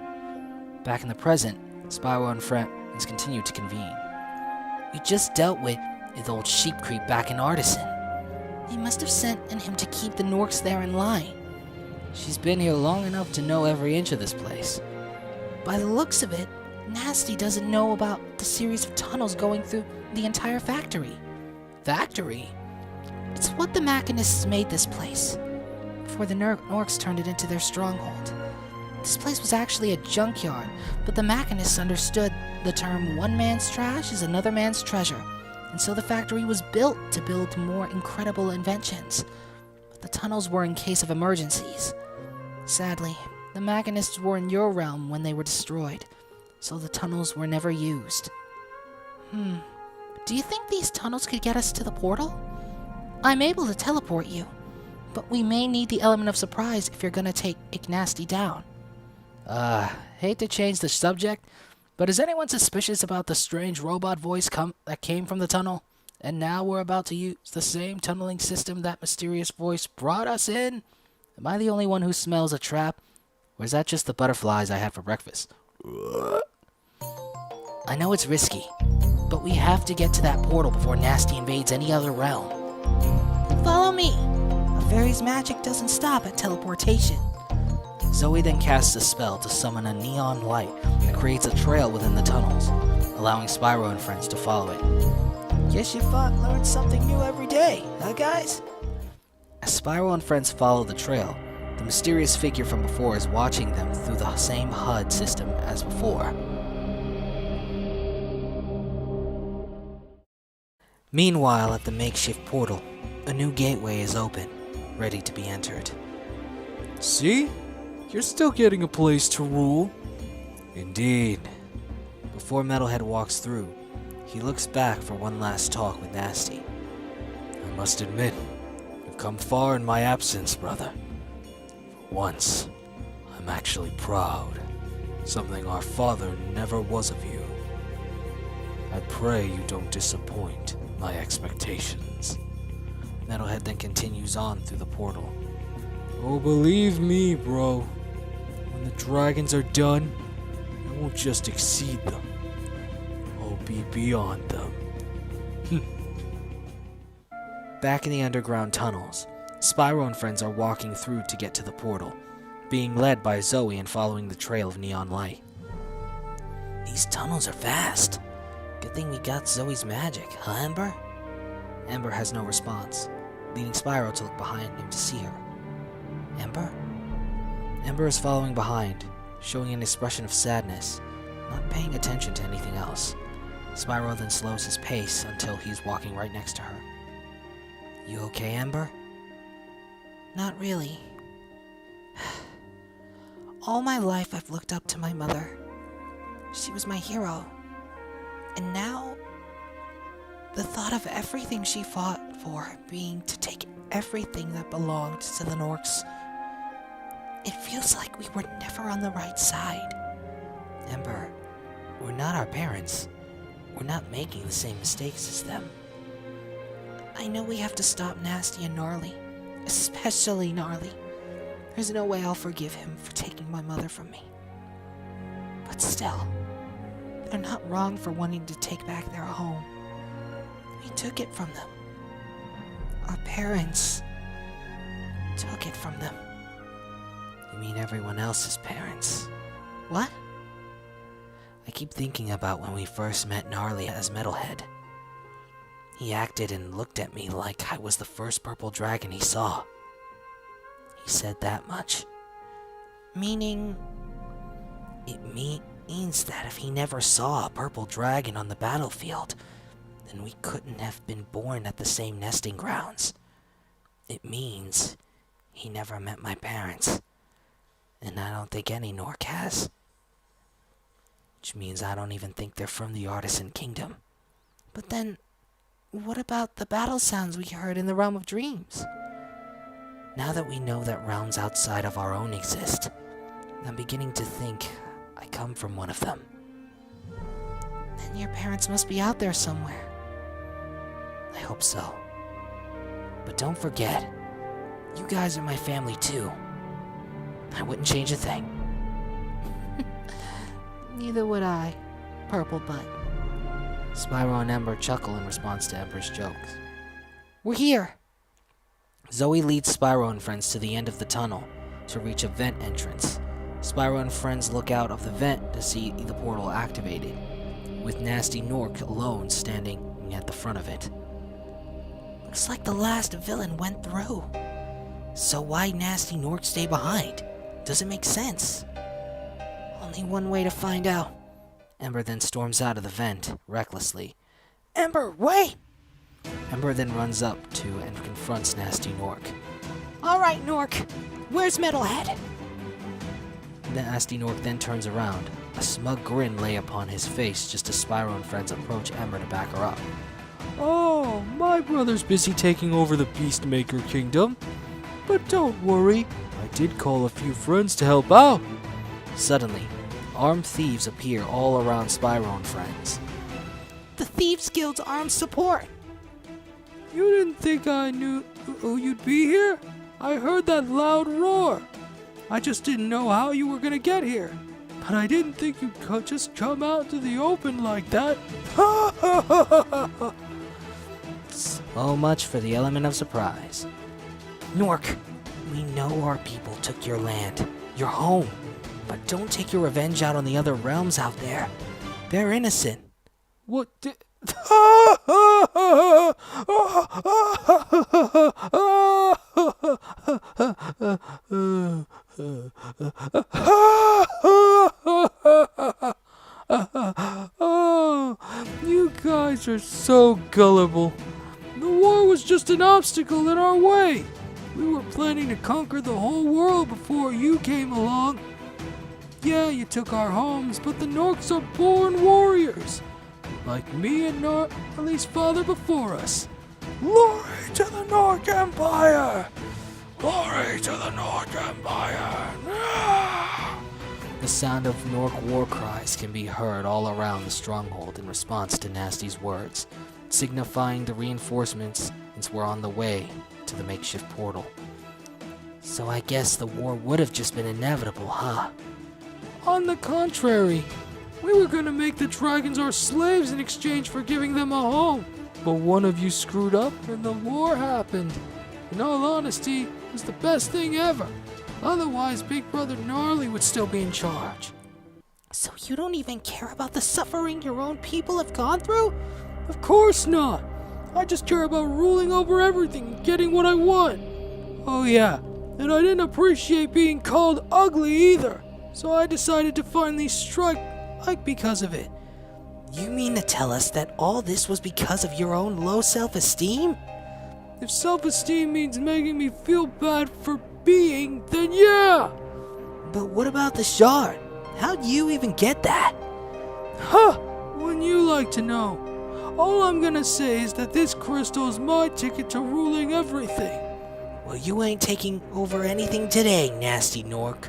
Back in the present, Spyro and friends continue to convene. We just dealt with old sheep creep back in Artisan. They must have sent him to keep the Gnorcs there in line. She's been here long enough to know every inch of this place. By the looks of it, Gnasty doesn't know about the series of tunnels going through the entire factory. Factory? It's what the machinists made this place, before the Gnorcs turned it into their stronghold. This place was actually a junkyard, but the machinists understood the term one man's trash is another man's treasure, and so the factory was built to build more incredible inventions. But the tunnels were in case of emergencies. Sadly, the machinists were in your realm when they were destroyed, so the tunnels were never used. Do you think these tunnels could get us to the portal? I'm able to teleport you, but we may need the element of surprise if you're gonna take Gnasty down. Hate to change the subject, but is anyone suspicious about the strange robot voice that came from the tunnel? And now we're about to use the same tunneling system that mysterious voice brought us in? Am I the only one who smells a trap? Or is that just the butterflies I had for breakfast? I know it's risky, but we have to get to that portal before Gnasty invades any other realm. Follow me! A fairy's magic doesn't stop at teleportation. Zoe then casts a spell to summon a neon light that creates a trail within the tunnels, allowing Spyro and friends to follow it. Guess you learned something new every day, huh guys? As Spyro and friends follow the trail, the mysterious figure from before is watching them through the same HUD system as before. Meanwhile, at the makeshift portal, a new gateway is open, ready to be entered. See? You're still getting a place to rule. Indeed. Before Metalhead walks through, he looks back for one last talk with Gnasty. I must admit, you've come far in my absence, brother. For once, I'm actually proud. Something our father never was of you. I pray you don't disappoint my expectations. Metalhead then continues on through the portal. Oh, believe me, bro. When the dragons are done, I won't just exceed them. I'll be beyond them. Back in the underground tunnels, Spyro and friends are walking through to get to the portal, being led by Zoe and following the trail of neon light. These tunnels are vast. Good thing we got Zoe's magic, huh, Ember? Ember has no response, leading Spyro to look behind him to see her. Ember? Ember is following behind, showing an expression of sadness, not paying attention to anything else. Spyro then slows his pace until he's walking right next to her. You okay, Ember? Not really. All my life I've looked up to my mother. She was my hero. And now, the thought of everything she fought for being to take everything that belonged to the Gnorcs, it feels like we were never on the right side. Ember, we're not our parents. We're not making the same mistakes as them. I know we have to stop Gnasty and Gnarly, especially Gnarly. There's no way I'll forgive him for taking my mother from me. But still, they're not wrong for wanting to take back their home. We took it from them. Our parents took it from them. You mean everyone else's parents? What? I keep thinking about when we first met Gnarly as Metalhead. He acted and looked at me like I was the first purple dragon he saw. He said that much. Meaning? It means that if he never saw a purple dragon on the battlefield, then we couldn't have been born at the same nesting grounds. It means he never met my parents, and I don't think any Gnorc has. Which means I don't even think they're from the Artisan Kingdom. But then, what about the battle sounds we heard in the Realm of Dreams? Now that we know that realms outside of our own exist, I'm beginning to think I come from one of them. Then your parents must be out there somewhere. I hope so. But don't forget, you guys are my family too. I wouldn't change a thing. Neither would I, Purple Butt. Spyro and Ember chuckle in response to Ember's jokes. We're here. Zoe leads Spyro and friends to the end of the tunnel to reach a vent entrance. Spyro and friends look out of the vent to see the portal activated, with Gnasty Gnorc alone standing at the front of it. Looks like the last villain went through. So why Gnasty Gnorc stay behind? Doesn't make sense. Only one way to find out. Ember then storms out of the vent, recklessly. Ember, wait! Ember then runs up to and confronts Gnasty Gnorc. Alright, Gnorc. Where's Metalhead? Gnasty Gnorc then turns around. A smug grin lay upon his face just as Spyro and friends approach Ember to back her up. Oh, my brother's busy taking over the Beastmaker Kingdom. But don't worry, I did call a few friends to help out. Suddenly, armed thieves appear all around Spyro and friends. The Thieves Guild's armed support. You didn't think I knew you'd be here? I heard that loud roar. I just didn't know how you were gonna get here. But I didn't think you'd just come out to the open like that. So much for the element of surprise. Gnorc, we know our people took your land, your home. But don't take your revenge out on the other realms out there. They're innocent. What Oh, you guys are so gullible. The war was just an obstacle in our way. We were planning to conquer the whole world before you came along. Yeah, you took our homes, but the Gnorcs are born warriors. Like me and at least father before us. Glory to the Gnorc Empire! Glory to the Gnorc Empire! The sound of Gnorc war cries can be heard all around the stronghold in response to Gnasty's words, signifying the reinforcements were on the way to the makeshift portal. So I guess the war would have just been inevitable, huh? On the contrary, we were gonna make the dragons our slaves in exchange for giving them a home. But one of you screwed up and the war happened. In all honesty, it was the best thing ever. Otherwise, Big Brother Gnarly would still be in charge. So you don't even care about the suffering your own people have gone through? Of course not. I just care about ruling over everything and getting what I want. Oh yeah, and I didn't appreciate being called ugly either. So I decided to finally strike because of it. You mean to tell us that all this was because of your own low self-esteem? If self-esteem means making me feel bad for being, then yeah! But what about the shard? How'd you even get that? Huh! Wouldn't you like to know? All I'm gonna say is that this crystal is my ticket to ruling everything. Well, you ain't taking over anything today, Gnasty Gnorc.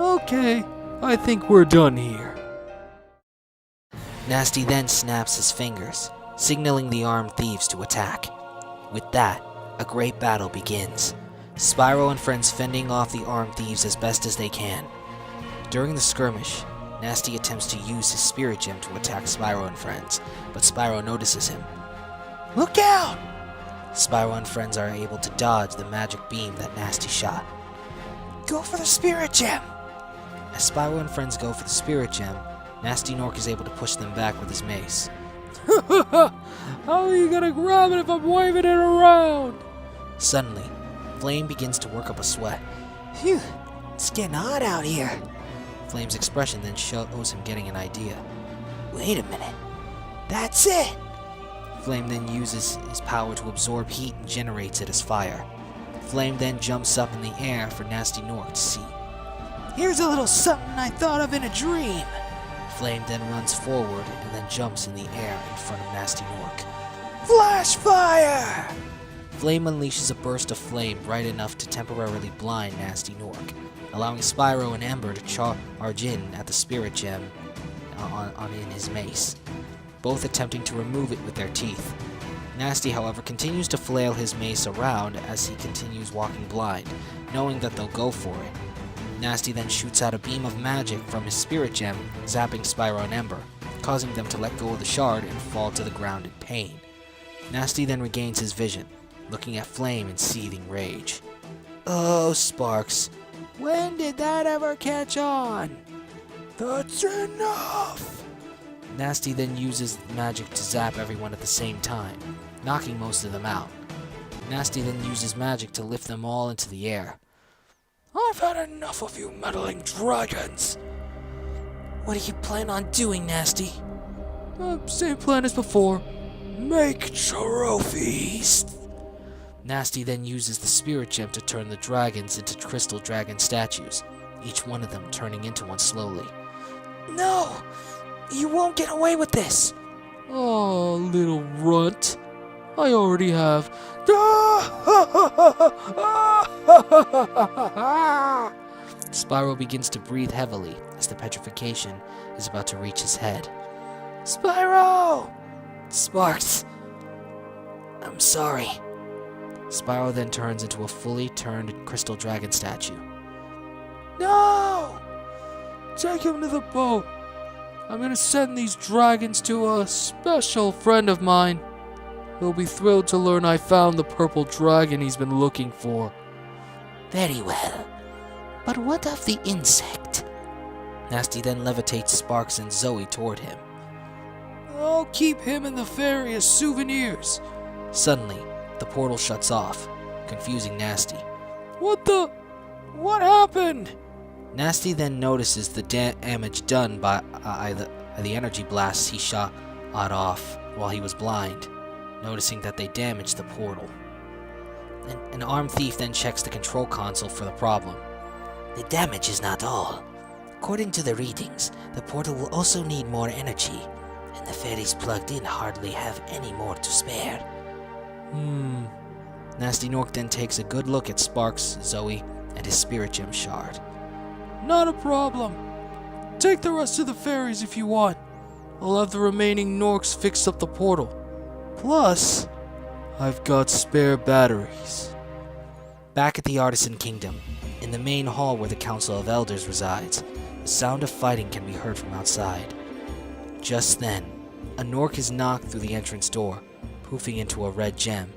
Okay, I think we're done here. Gnasty then snaps his fingers, signaling the armed thieves to attack. With that, a great battle begins, Spyro and friends fending off the armed thieves as best as they can. During the skirmish, Gnasty attempts to use his spirit gem to attack Spyro and friends, but Spyro notices him. Look out! Spyro and friends are able to dodge the magic beam that Gnasty shot. Go for the spirit gem! As Spyro and friends go for the spirit gem, Gnasty Gnorc is able to push them back with his mace. How are you gonna grab it if I'm waving it around? Suddenly, Flame begins to work up a sweat. Phew, it's getting hot out here. Flame's expression then shows him getting an idea. Wait a minute. That's it! Flame then uses his power to absorb heat and generates it as fire. Flame then jumps up in the air for Gnasty Gnorc to see. Here's a little something I thought of in a dream. Flame then runs forward and then jumps in the air in front of Gnasty Gnorc. Flash fire! Flame unleashes a burst of flame bright enough to temporarily blind Gnasty Gnorc, allowing Spyro and Ember to charge in at the spirit gem in his mace, both attempting to remove it with their teeth. Gnasty, however, continues to flail his mace around as he continues walking blind, knowing that they'll go for it. Gnasty then shoots out a beam of magic from his spirit gem, zapping Spyro and Ember, causing them to let go of the shard and fall to the ground in pain. Gnasty then regains his vision, looking at Flame in seething rage. Oh, Sparks, when did that ever catch on? That's enough! Gnasty then uses magic to zap everyone at the same time, knocking most of them out. Gnasty then uses magic to lift them all into the air. I've had enough of you meddling dragons! What do you plan on doing, Gnasty? Same plan as before. Make trophies! Gnasty then uses the spirit gem to turn the dragons into crystal dragon statues, each one of them turning into one slowly. No! You won't get away with this! Oh, little runt. I already have. Spyro begins to breathe heavily as the petrification is about to reach his head. Spyro! Sparks, I'm sorry. Spyro then turns into a fully turned crystal dragon statue. No! Take him to the boat. I'm gonna send these dragons to a special friend of mine. He'll be thrilled to learn I found the purple dragon he's been looking for. Very well. But what of the insect? Gnasty then levitates Sparks and Zoe toward him. I'll keep him and the fairy as souvenirs. Suddenly, the portal shuts off, confusing Gnasty. What happened? Gnasty then notices the damage done by the energy blasts he shot off while he was blind, noticing that they damaged the portal. An armed thief then checks the control console for the problem. The damage is not all. According to the readings, the portal will also need more energy, and the fairies plugged in hardly have any more to spare. Gnasty Gnorc then takes a good look at Sparks, Zoe, and his spirit gem shard. Not a problem. Take the rest of the fairies if you want. I'll have the remaining Gnorcs fix up the portal. Plus, I've got spare batteries. Back at the Artisan Kingdom, in the main hall where the Council of Elders resides, the sound of fighting can be heard from outside. Just then, a Gnorc is knocked through the entrance door, poofing into a red gem.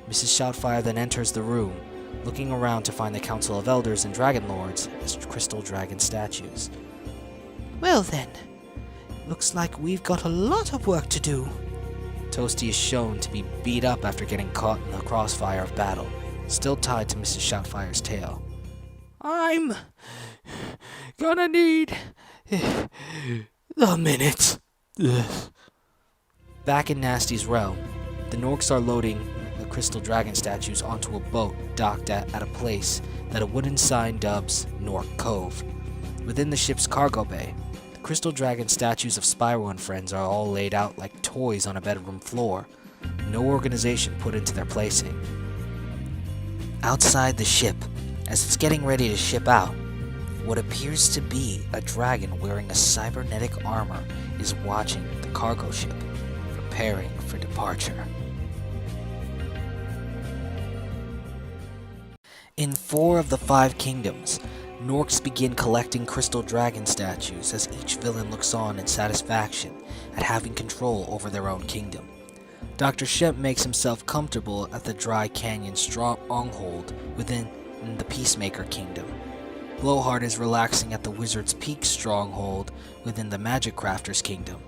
Mrs. Shoutfire then enters the room, looking around to find the Council of Elders and Dragon Lords as crystal dragon statues. Well then, looks like we've got a lot of work to do. Toasty is shown to be beat up after getting caught in the crossfire of battle, still tied to Mrs. Shoutfire's tail. I'm gonna need a minute. Back in Gnasty's realm, the Gnorcs are loading the crystal dragon statues onto a boat docked at a place that a wooden sign dubs Gnorc Cove. Within the ship's cargo bay, the crystal dragon statues of Spyro and friends are all laid out like toys on a bedroom floor, no organization put into their placing. Outside the ship, as it's getting ready to ship out, what appears to be a dragon wearing a cybernetic armor is watching the cargo ship, preparing for departure. In 4 of the 5 kingdoms, Gnorcs begin collecting crystal dragon statues as each villain looks on in satisfaction at having control over their own kingdom. Dr. Shemp makes himself comfortable at the Dry Canyon stronghold within the Peacemaker Kingdom. Blowhard is relaxing at the Wizard's Peak stronghold within the Magic Crafter's Kingdom.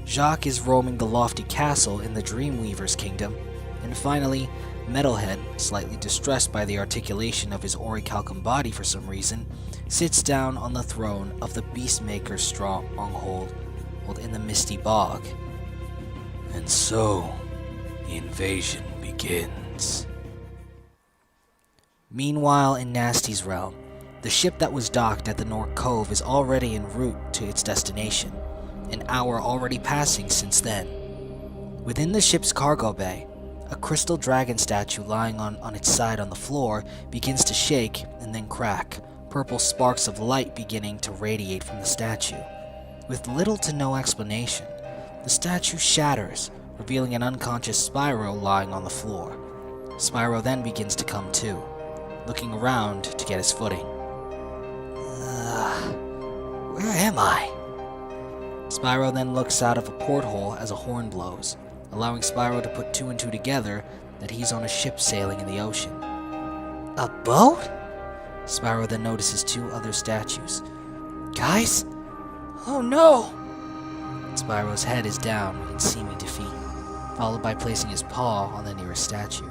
Jacques is roaming the lofty castle in the Dreamweaver's Kingdom. And finally, Metalhead, slightly distressed by the articulation of his orichalcum body for some reason, sits down on the throne of the Beastmaker's stronghold in the Misty Bog. And so, the invasion begins. Meanwhile, in Gnasty's realm, the ship that was docked at the Gnorc Cove is already en route to its destination, an hour already passing since then. Within the ship's cargo bay, a crystal dragon statue lying on its side on the floor begins to shake and then crack, purple sparks of light beginning to radiate from the statue. With little to no explanation, the statue shatters, revealing an unconscious Spyro lying on the floor. Spyro then begins to come to, looking around to get his footing. Where am I? Spyro then looks out of a porthole as a horn blows, allowing Spyro to put two and two together that he's on a ship sailing in the ocean. A boat? Spyro then notices two other statues. Guys? Oh no! Spyro's head is down in seeming defeat, followed by placing his paw on the nearest statue.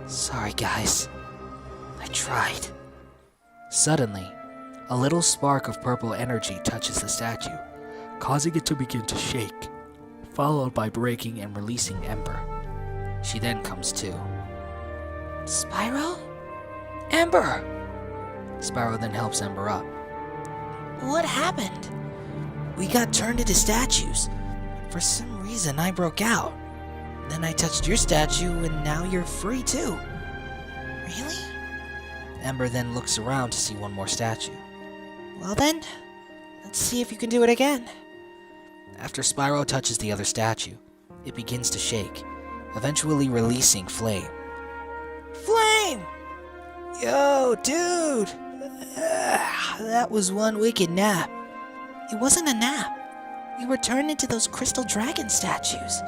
Sorry, guys. I tried. Suddenly, a little spark of purple energy touches the statue, causing it to begin to shake, followed by breaking and releasing Ember. She then comes to. Spyro? Ember! Spyro then helps Ember up. What happened? We got turned into statues. For some reason, I broke out. Then I touched your statue, and now you're free too. Really? Ember then looks around to see one more statue. Well then, let's see if you can do it again. After Spyro touches the other statue, it begins to shake, eventually releasing flame. Flame! Yo, dude! That was one wicked nap. It wasn't a nap. We were turned into those crystal dragon statues.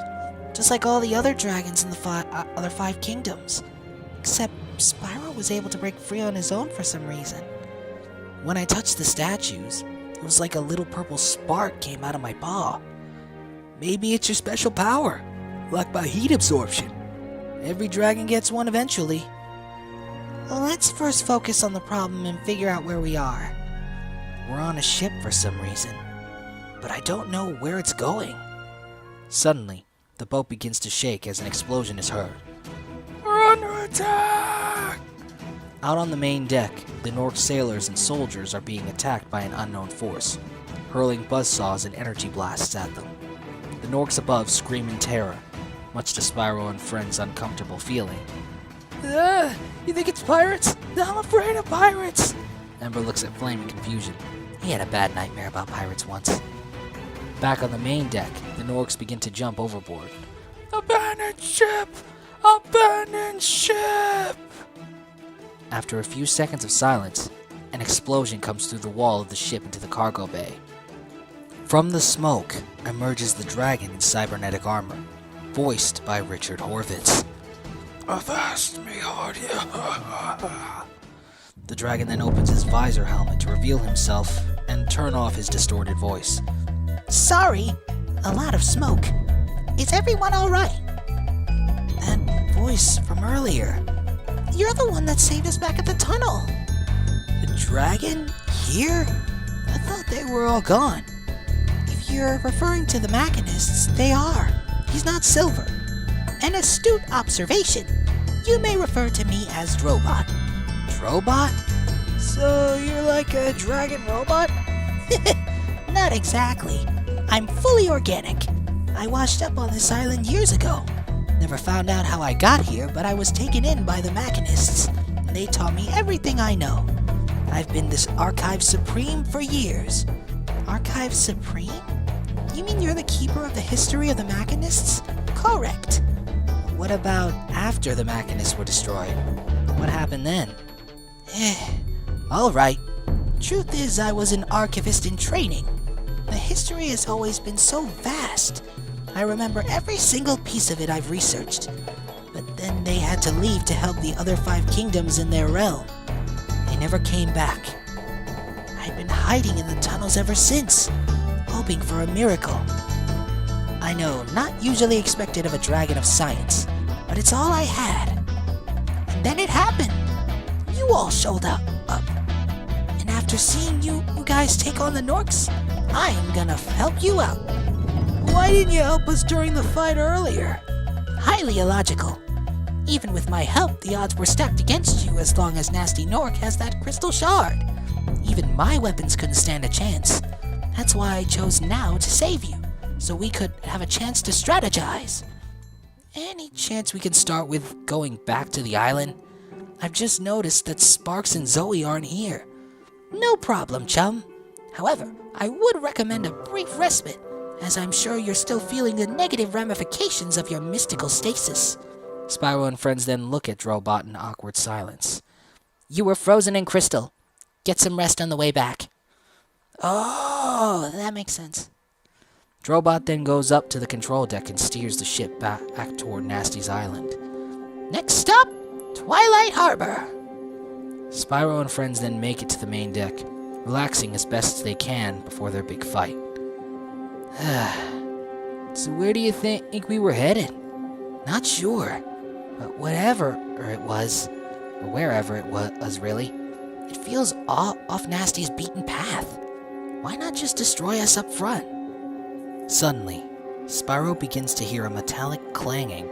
Just like all the other dragons in the other 5 kingdoms. Except Spyro was able to break free on his own for some reason. When I touched the statues, it was like a little purple spark came out of my paw. Maybe it's your special power, like by heat absorption. Every dragon gets one eventually. Well, let's first focus on the problem and figure out where we are. We're on a ship for some reason, but I don't know where it's going. Suddenly, the boat begins to shake as an explosion is heard. We're under attack! Out on the main deck, the Gnorc sailors and soldiers are being attacked by an unknown force, hurling buzzsaws and energy blasts at them. The Gnorcs above scream in terror, much to Spyro and friends' uncomfortable feeling. You think it's pirates? I'm afraid of pirates! Ember looks at Flame in confusion. He had a bad nightmare about pirates once. Back on the main deck, the Gnorcs begin to jump overboard. Abandoned ship! Abandoned ship! After a few seconds of silence, an explosion comes through the wall of the ship into the cargo bay. From the smoke emerges the dragon in cybernetic armor, voiced by Richard Horvitz. Avast me, Hardy. The dragon then opens his visor helmet to reveal himself and turn off his distorted voice. Sorry, a lot of smoke. Is everyone alright? That voice from earlier. You're the one that saved us back at the tunnel. The dragon? Here? I thought they were all gone. If you're referring to the machinists, they are. He's not silver. An astute observation. You may refer to me as Drobot. Drobot? So you're like a dragon robot? Not exactly. I'm fully organic. I washed up on this island years ago. Never found out how I got here, but I was taken in by the machinists. They taught me everything I know. I've been this Archive Supreme for years. Archive Supreme? You mean you're the keeper of the history of the machinists? Correct. What about after the machinists were destroyed? What happened then? Alright. Truth is, I was an archivist in training. The history has always been so vast. I remember every single piece of it I've researched. But then they had to leave to help the other 5 kingdoms in their realm. They never came back. I've been hiding in the tunnels ever since, hoping for a miracle. I know, not usually expected of a dragon of science, but it's all I had. And then it happened. You all showed up. And after seeing you guys take on the Gnorcs, I'm gonna help you out. Why didn't you help us during the fight earlier? Highly illogical. Even with my help, the odds were stacked against you as long as Gnasty Gnorc has that crystal shard. Even my weapons couldn't stand a chance. That's why I chose now to save you, so we could have a chance to strategize. Any chance we can start with going back to the island? I've just noticed that Sparks and Zoe aren't here. No problem, chum. However, I would recommend a brief respite, as I'm sure you're still feeling the negative ramifications of your mystical stasis. Spyro and friends then look at Drobot in awkward silence. You were frozen in crystal. Get some rest on the way back. Oh, that makes sense. Drobot then goes up to the control deck and steers the ship back toward Gnasty's island. Next stop, Twilight Harbor. Spyro and friends then make it to the main deck, relaxing as best as they can before their big fight. So where do you think we were headed? Not sure, but wherever it was really, it feels off Gnasty's beaten path. Why not just destroy us up front? Suddenly, Spyro begins to hear a metallic clanging,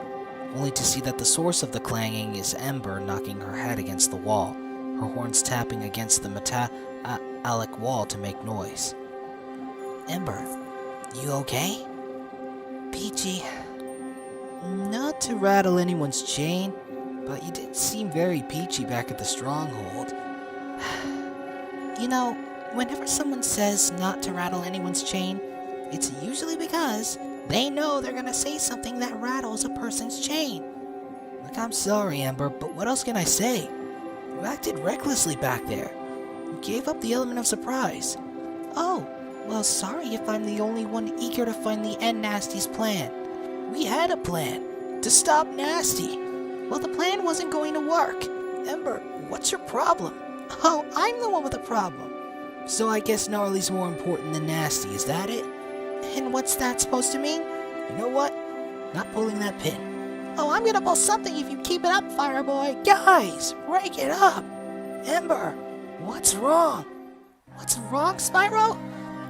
only to see that the source of the clanging is Ember knocking her head against the wall, her horns tapping against the metallic wall to make noise. Ember, you okay? Peachy, not to rattle anyone's chain, but you did seem very peachy back at the stronghold. You know, whenever someone says not to rattle anyone's chain, it's usually because they know they're gonna say something that rattles a person's chain. Look, I'm sorry, Ember, but what else can I say? You acted recklessly back there. You gave up the element of surprise. Oh, well, sorry if I'm the only one eager to finally end Gnasty's plan. We had a plan, to stop Gnasty. Well, the plan wasn't going to work. Ember, what's your problem? Oh, I'm the one with the problem. So I guess Gnarly's more important than Gnasty, is that it? And what's that supposed to mean? You know what? Not pulling that pin. Oh, I'm gonna pull something if you keep it up, Fireboy. Guys, break it up. Ember, what's wrong? What's wrong, Spyro?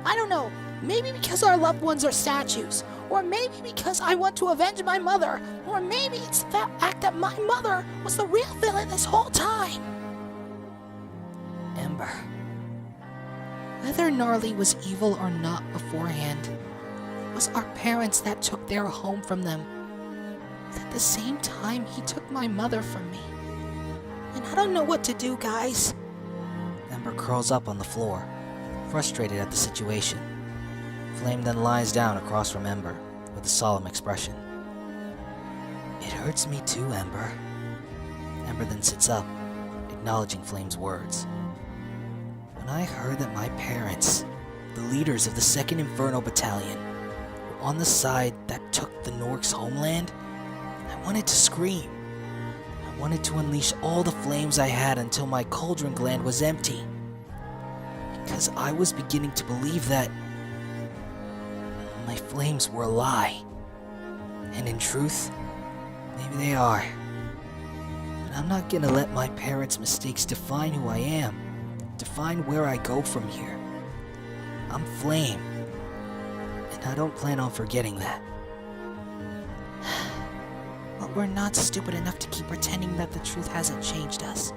I don't know. Maybe because our loved ones are statues. Or maybe because I want to avenge my mother. Or maybe it's the fact that my mother was the real villain this whole time. Ember, whether Gnarly was evil or not beforehand, it was our parents that took their home from them. But at the same time, he took my mother from me. And I don't know what to do, guys. Ember curls up on the floor, frustrated at the situation. Flame then lies down across from Ember with a solemn expression. It hurts me too, Ember. Ember then sits up, acknowledging Flame's words. When I heard that my parents, the leaders of the 2nd Inferno Battalion, were on the side that took the Gnorc's homeland, I wanted to scream. I wanted to unleash all the flames I had until my cauldron gland was empty. Because I was beginning to believe that my flames were a lie. And in truth, maybe they are. But I'm not gonna let my parents' mistakes define who I am, define where I go from here. I'm Flame, and I don't plan on forgetting that. But we're not stupid enough to keep pretending that the truth hasn't changed us.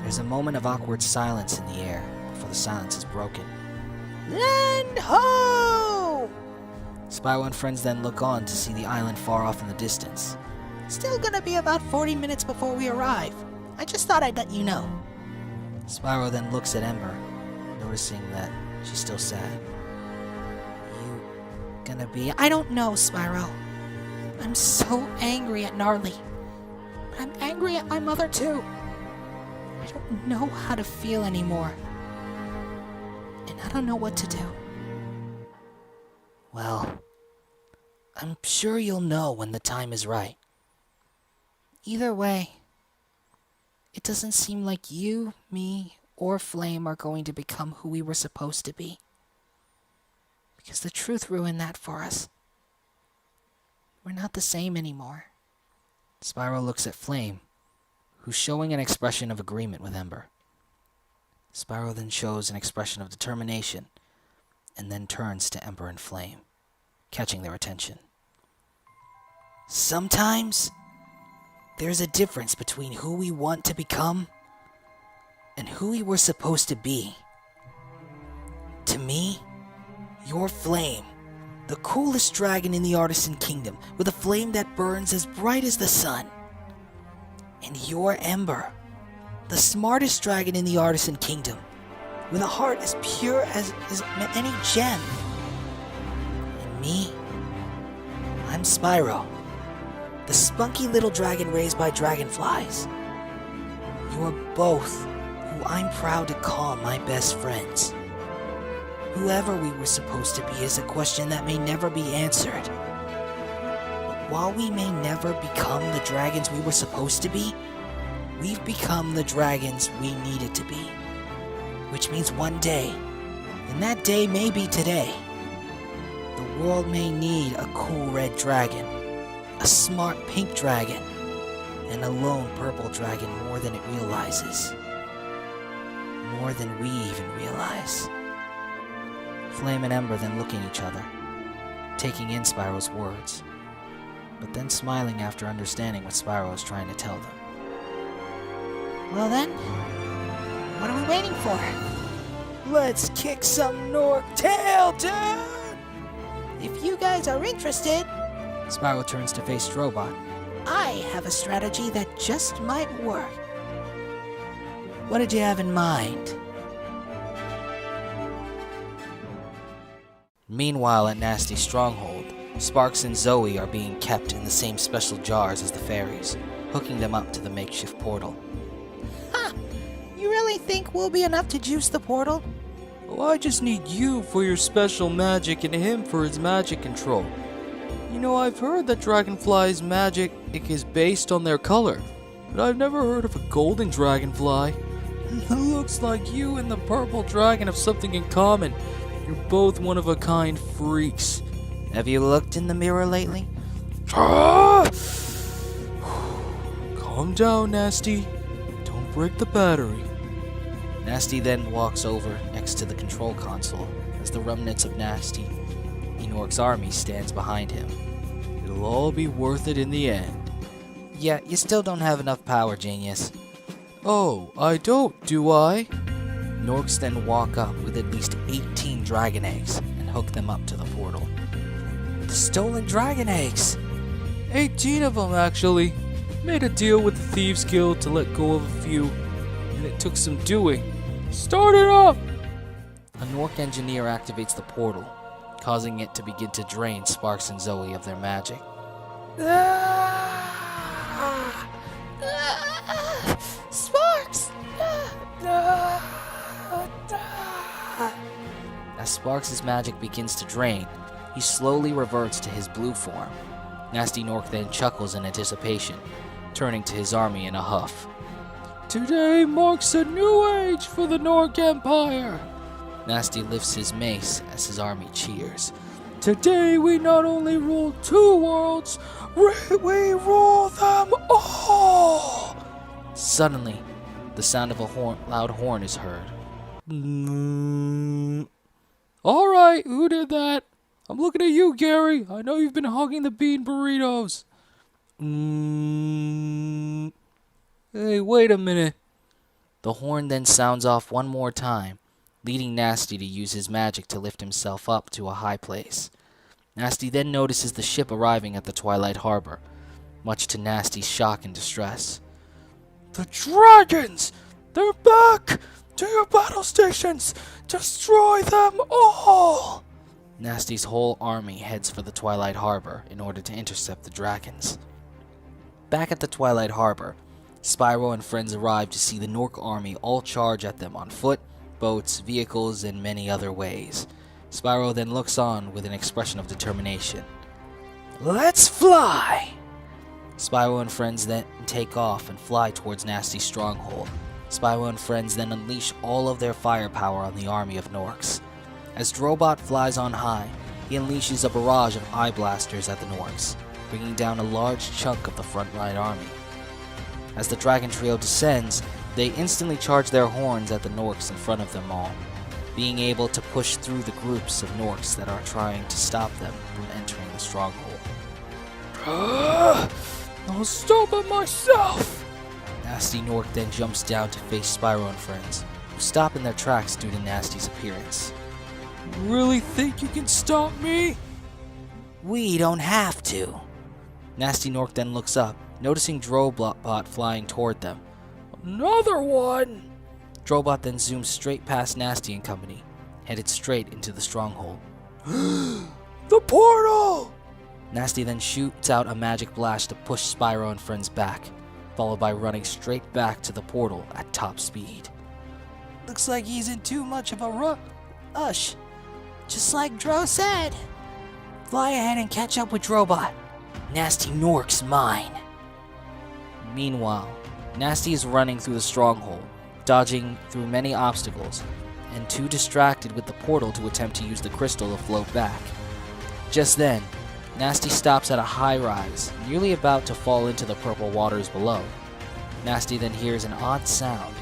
There's a moment of awkward silence in the air before the silence is broken. Land ho! Spyro and friends then look on to see the island far off in the distance. Still gonna be about 40 minutes before we arrive. I just thought I'd let you know. Spyro then looks at Ember, noticing that she's still sad. You gonna be... I don't know, Spyro. I'm so angry at Gnarly. But I'm angry at my mother too. I don't know how to feel anymore. And I don't know what to do. Well, I'm sure you'll know when the time is right. Either way, it doesn't seem like you, me, or Flame are going to become who we were supposed to be. Because the truth ruined that for us. We're not the same anymore. Spyro looks at Flame, who's showing an expression of agreement with Ember. Spyro then shows an expression of determination, and then turns to Ember and Flame, catching their attention. Sometimes, there's a difference between who we want to become and who we were supposed to be. To me, you're Flame, the coolest dragon in the Artisan Kingdom, with a flame that burns as bright as the sun. And you're Ember, the smartest dragon in the Artisan Kingdom, with a heart as pure as any gem. And me, I'm Spyro, the spunky little dragon raised by dragonflies. You are both who I'm proud to call my best friends. Whoever we were supposed to be is a question that may never be answered. But while we may never become the dragons we were supposed to be, we've become the dragons we needed to be. Which means one day, and that day may be today, the world may need a cool red dragon, a smart pink dragon, and a lone purple dragon more than it realizes. More than we even realize. Flame and Ember then look at each other, taking in Spyro's words, but then smiling after understanding what Spyro is trying to tell them. Well then, what are we waiting for? Let's kick some Gnorc tail, dude! If you guys are interested, Spyro turns to face Drobot. I have a strategy that just might work. What did you have in mind? Meanwhile, at Gnasty's stronghold, Sparks and Zoe are being kept in the same special jars as the fairies, hooking them up to the makeshift portal. You really think we'll be enough to juice the portal? Well, I just need you for your special magic and him for his magic control. You know, I've heard that dragonflies' magic is based on their color, but I've never heard of a golden dragonfly. Looks like you and the purple dragon have something in common. You're both one-of-a-kind freaks. Have you looked in the mirror lately? Calm down, Gnasty. Don't break the battery. Gnasty then walks over next to the control console as the remnants of Gnasty Gnorc's army stands behind him. It'll all be worth it in the end. Yeah, you still don't have enough power, genius. Oh, I don't, do I? Gnorcs then walk up with at least 18 dragon eggs and hook them up to the portal. The stolen dragon eggs! 18 of them, actually. Made a deal with the Thieves Guild to let go of a few, and it took some doing. Start it up! A Gnorc engineer activates the portal, causing it to begin to drain Sparks and Zoe of their magic. Sparks! As Sparks' magic begins to drain, he slowly reverts to his blue form. Gnasty Gnorc then chuckles in anticipation, turning to his army in a huff. Today marks a new age for the Gnorc Empire. Gnasty lifts his mace as his army cheers. Today we not only rule 2 worlds, we rule them all! Suddenly, the sound of a loud horn is heard. Alright, who did that? I'm looking at you, Gary. I know you've been hogging the bean burritos. Hey, wait a minute. The horn then sounds off one more time, leading Gnasty to use his magic to lift himself up to a high place. Gnasty then notices the ship arriving at the Twilight Harbor, much to Gnasty's shock and distress. The dragons! They're back! To your battle stations! Destroy them all! Gnasty's whole army heads for the Twilight Harbor in order to intercept the dragons. Back at the Twilight Harbor, Spyro and friends arrive to see the Gnorc army all charge at them on foot, boats, vehicles, and many other ways. Spyro then looks on with an expression of determination. Let's fly! Spyro and friends then take off and fly towards Gnasty's stronghold. Spyro and friends then unleash all of their firepower on the army of Gnorcs. As Drobot flies on high, he unleashes a barrage of eye blasters at the Gnorcs, bringing down a large chunk of the front right army. As the dragon trio descends, they instantly charge their horns at the Gnorcs in front of them all, being able to push through the groups of Gnorcs that are trying to stop them from entering the stronghold. I'll stop it myself! Gnasty Gnorc then jumps down to face Spyro and friends, who stop in their tracks due to Gnasty's appearance. You really think you can stop me? We don't have to. Gnasty Gnorc then looks up, noticing Drobot flying toward them. Another one! Drobot then zooms straight past Gnasty and company, headed straight into the stronghold. The portal! Gnasty then shoots out a magic blast to push Spyro and friends back, followed by running straight back to the portal at top speed. Looks like he's in too much of a rush. Just like Dro said. Fly ahead and catch up with Drobot. Gnasty Gnorc's mine. Meanwhile, Gnasty is running through the stronghold, dodging through many obstacles, and too distracted with the portal to attempt to use the crystal to float back. Just then, Gnasty stops at a high rise, nearly about to fall into the purple waters below. Gnasty then hears an odd sound,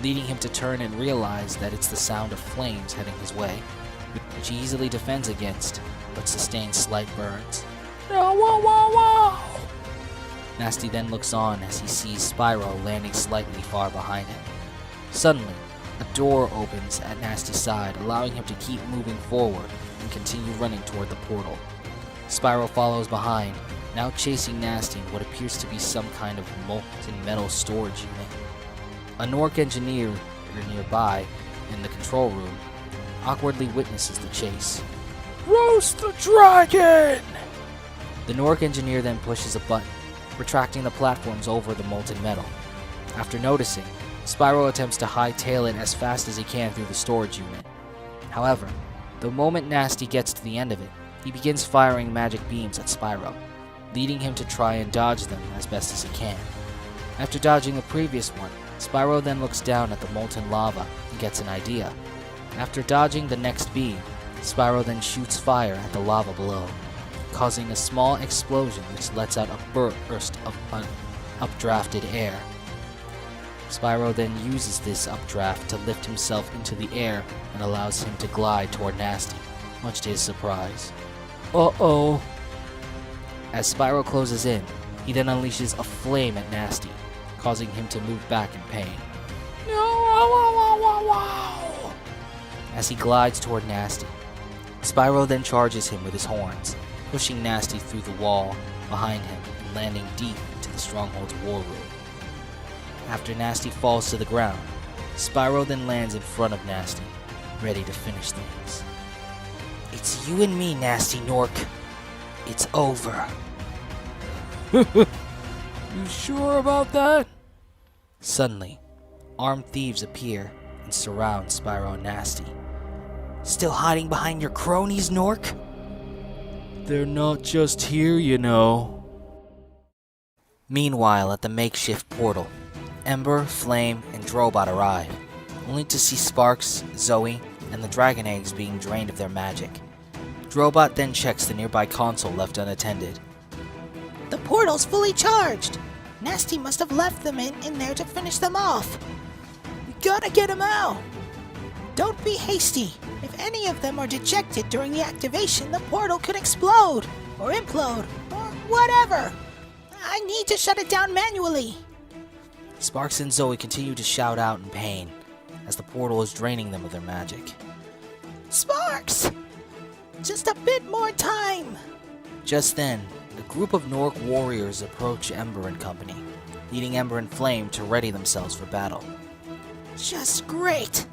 leading him to turn and realize that it's the sound of flames heading his way, which he easily defends against, but sustains slight burns. Gnasty then looks on as he sees Spyro landing slightly far behind him. Suddenly, a door opens at Gnasty's side, allowing him to keep moving forward and continue running toward the portal. Spyro follows behind, now chasing Gnasty in what appears to be some kind of molten metal storage unit. A Gnorc engineer nearby, in the control room, awkwardly witnesses the chase. Roast the dragon! The Gnorc engineer then pushes a button, retracting the platforms over the molten metal. After noticing, Spyro attempts to hightail it as fast as he can through the storage unit. However, the moment Gnasty gets to the end of it, he begins firing magic beams at Spyro, leading him to try and dodge them as best as he can. After dodging the previous one, Spyro then looks down at the molten lava and gets an idea. After dodging the next beam, Spyro then shoots fire at the lava below, causing a small explosion which lets out a burst of updrafted air. Spyro then uses this updraft to lift himself into the air and allows him to glide toward Gnasty, much to his surprise. Uh-oh. As Spyro closes in, he then unleashes a flame at Gnasty, causing him to move back in pain. As he glides toward Gnasty, Spyro then charges him with his horns, pushing Gnasty through the wall behind him and landing deep into the stronghold's war room. After Gnasty falls to the ground, Spyro then lands in front of Gnasty, ready to finish things. It's you and me, Gnasty Gnorc. It's over. You sure about that? Suddenly, armed thieves appear and surround Spyro and Gnasty. Still hiding behind your cronies, Gnorc? They're not just here, you know. Meanwhile, at the makeshift portal, Ember, Flame, and Drobot arrive, only to see Sparks, Zoe, and the dragon eggs being drained of their magic. Drobot then checks the nearby console left unattended. The portal's fully charged. Gnasty must have left them in there to finish them off. We gotta get them out. Don't be hasty. If any of them are dejected during the activation, the portal could explode, or implode, or whatever. I need to shut it down manually. Sparks and Zoe continue to shout out in pain as the portal is draining them of their magic. Sparks! Just a bit more time. Just then, a group of Gnorc warriors approach Ember and company, leading Ember and Flame to ready themselves for battle. Just great.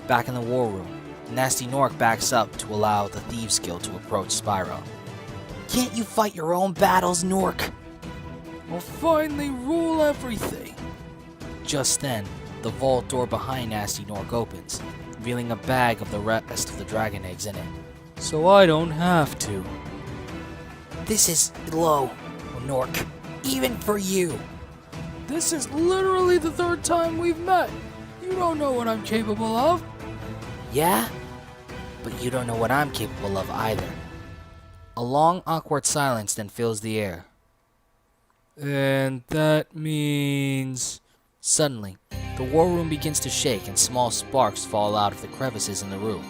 Back in the war room, Gnasty Gnorc backs up to allow the Thieves Guild to approach Spyro. Can't you fight your own battles, Gnorc? We'll finally rule everything. Just then, the vault door behind Gnasty Gnorc opens, revealing a bag of the rest of the dragon eggs in it. So I don't have to. This is low, Gnorc. Even for you. This is literally the third time we've met. You don't know what I'm capable of. Yeah? But you don't know what I'm capable of either. A long, awkward silence then fills the air. And that means... Suddenly, the war room begins to shake and small sparks fall out of the crevices in the roof.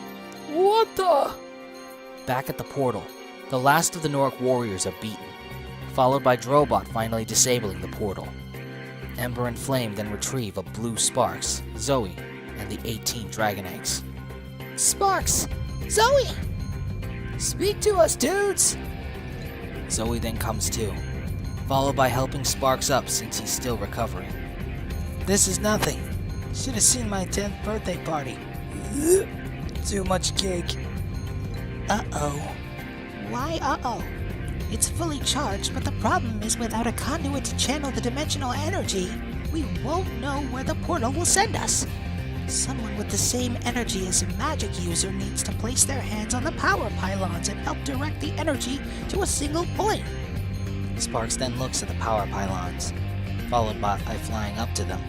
What the? Back at the portal, the last of the Gnorc warriors are beaten, followed by Drobot finally disabling the portal. Ember and Flame then retrieve a blue Sparks, Zoe, and the 18 dragon eggs. Sparks! Zoe! Speak to us, dudes! Zoe then comes to, followed by helping Sparks up since he's still recovering. This is nothing. Should have seen my 10th birthday party. Too much cake. Uh-oh. Why uh-oh? It's fully charged, but the problem is without a conduit to channel the dimensional energy, we won't know where the portal will send us. Someone with the same energy as a magic user needs to place their hands on the power pylons and help direct the energy to a single point. Sparks then looks at the power pylons, followed by flying up to them.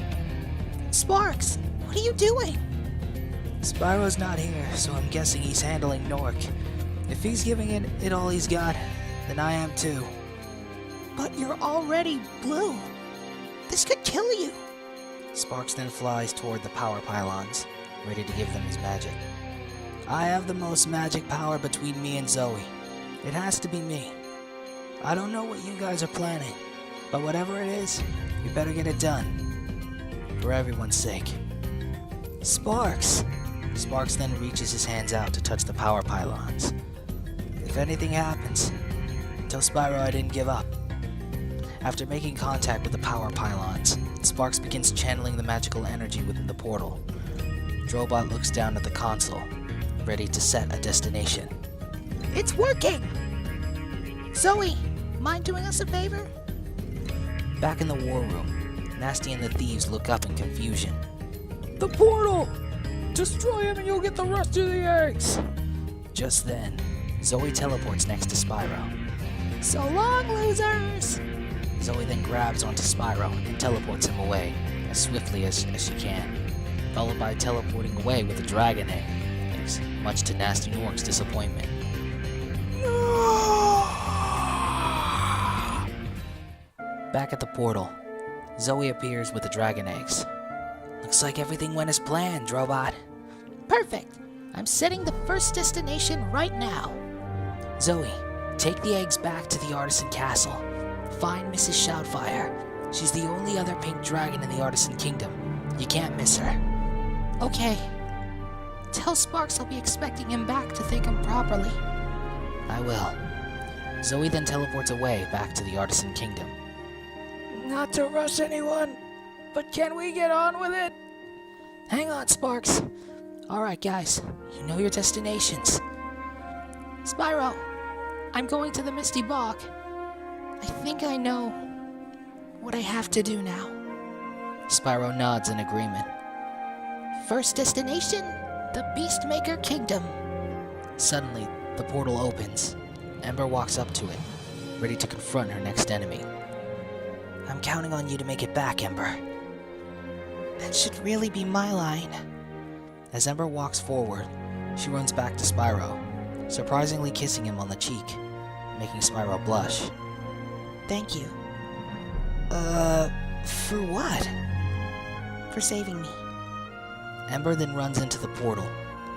Sparks, what are you doing? Spyro's not here, so I'm guessing he's handling Gnorc. If he's giving it all he's got, then I am too. But you're already blue. This could kill you. Sparks then flies toward the power pylons, ready to give them his magic. I have the most magic power between me and Zoe. It has to be me. I don't know what you guys are planning, but whatever it is, you better get it done. For everyone's sake. Sparks! Sparks then reaches his hands out to touch the power pylons. If anything happens, tell Spyro I didn't give up. After making contact with the power pylons, Sparks begins channeling the magical energy within the portal. Drobot looks down at the console, ready to set a destination. It's working! Zoe, mind doing us a favor? Back in the war room, Gnasty and the thieves look up in confusion. The portal! Destroy him and you'll get the rest of the eggs! Just then, Zoe teleports next to Spyro. So long, losers! Zoe then grabs onto Spyro and teleports him away as swiftly as she can, followed by teleporting away with the dragon eggs, much to Gnasty Gnorc's disappointment. Back at the portal, Zoe appears with the dragon eggs. Looks like everything went as planned, Drobot. Perfect. I'm setting the first destination right now. Zoe, take the eggs back to the Artisan Castle. Find Mrs. Shoutfire. She's the only other pink dragon in the Artisan Kingdom. You can't miss her. Okay. Tell Sparks I'll be expecting him back to thank him properly. I will. Zoe then teleports away back to the Artisan Kingdom. Not to rush anyone, but can we get on with it? Hang on, Sparks. Alright, guys, you know your destinations. Spyro, I'm going to the Misty Bog. I think I know what I have to do now. Spyro nods in agreement. First destination, the Beastmaker Kingdom. Suddenly, the portal opens. Ember walks up to it, ready to confront her next enemy. I'm counting on you to make it back, Ember. That should really be my line. As Ember walks forward, she runs back to Spyro, surprisingly kissing him on the cheek, making Spyro blush. Thank you. For what? For saving me. Ember then runs into the portal,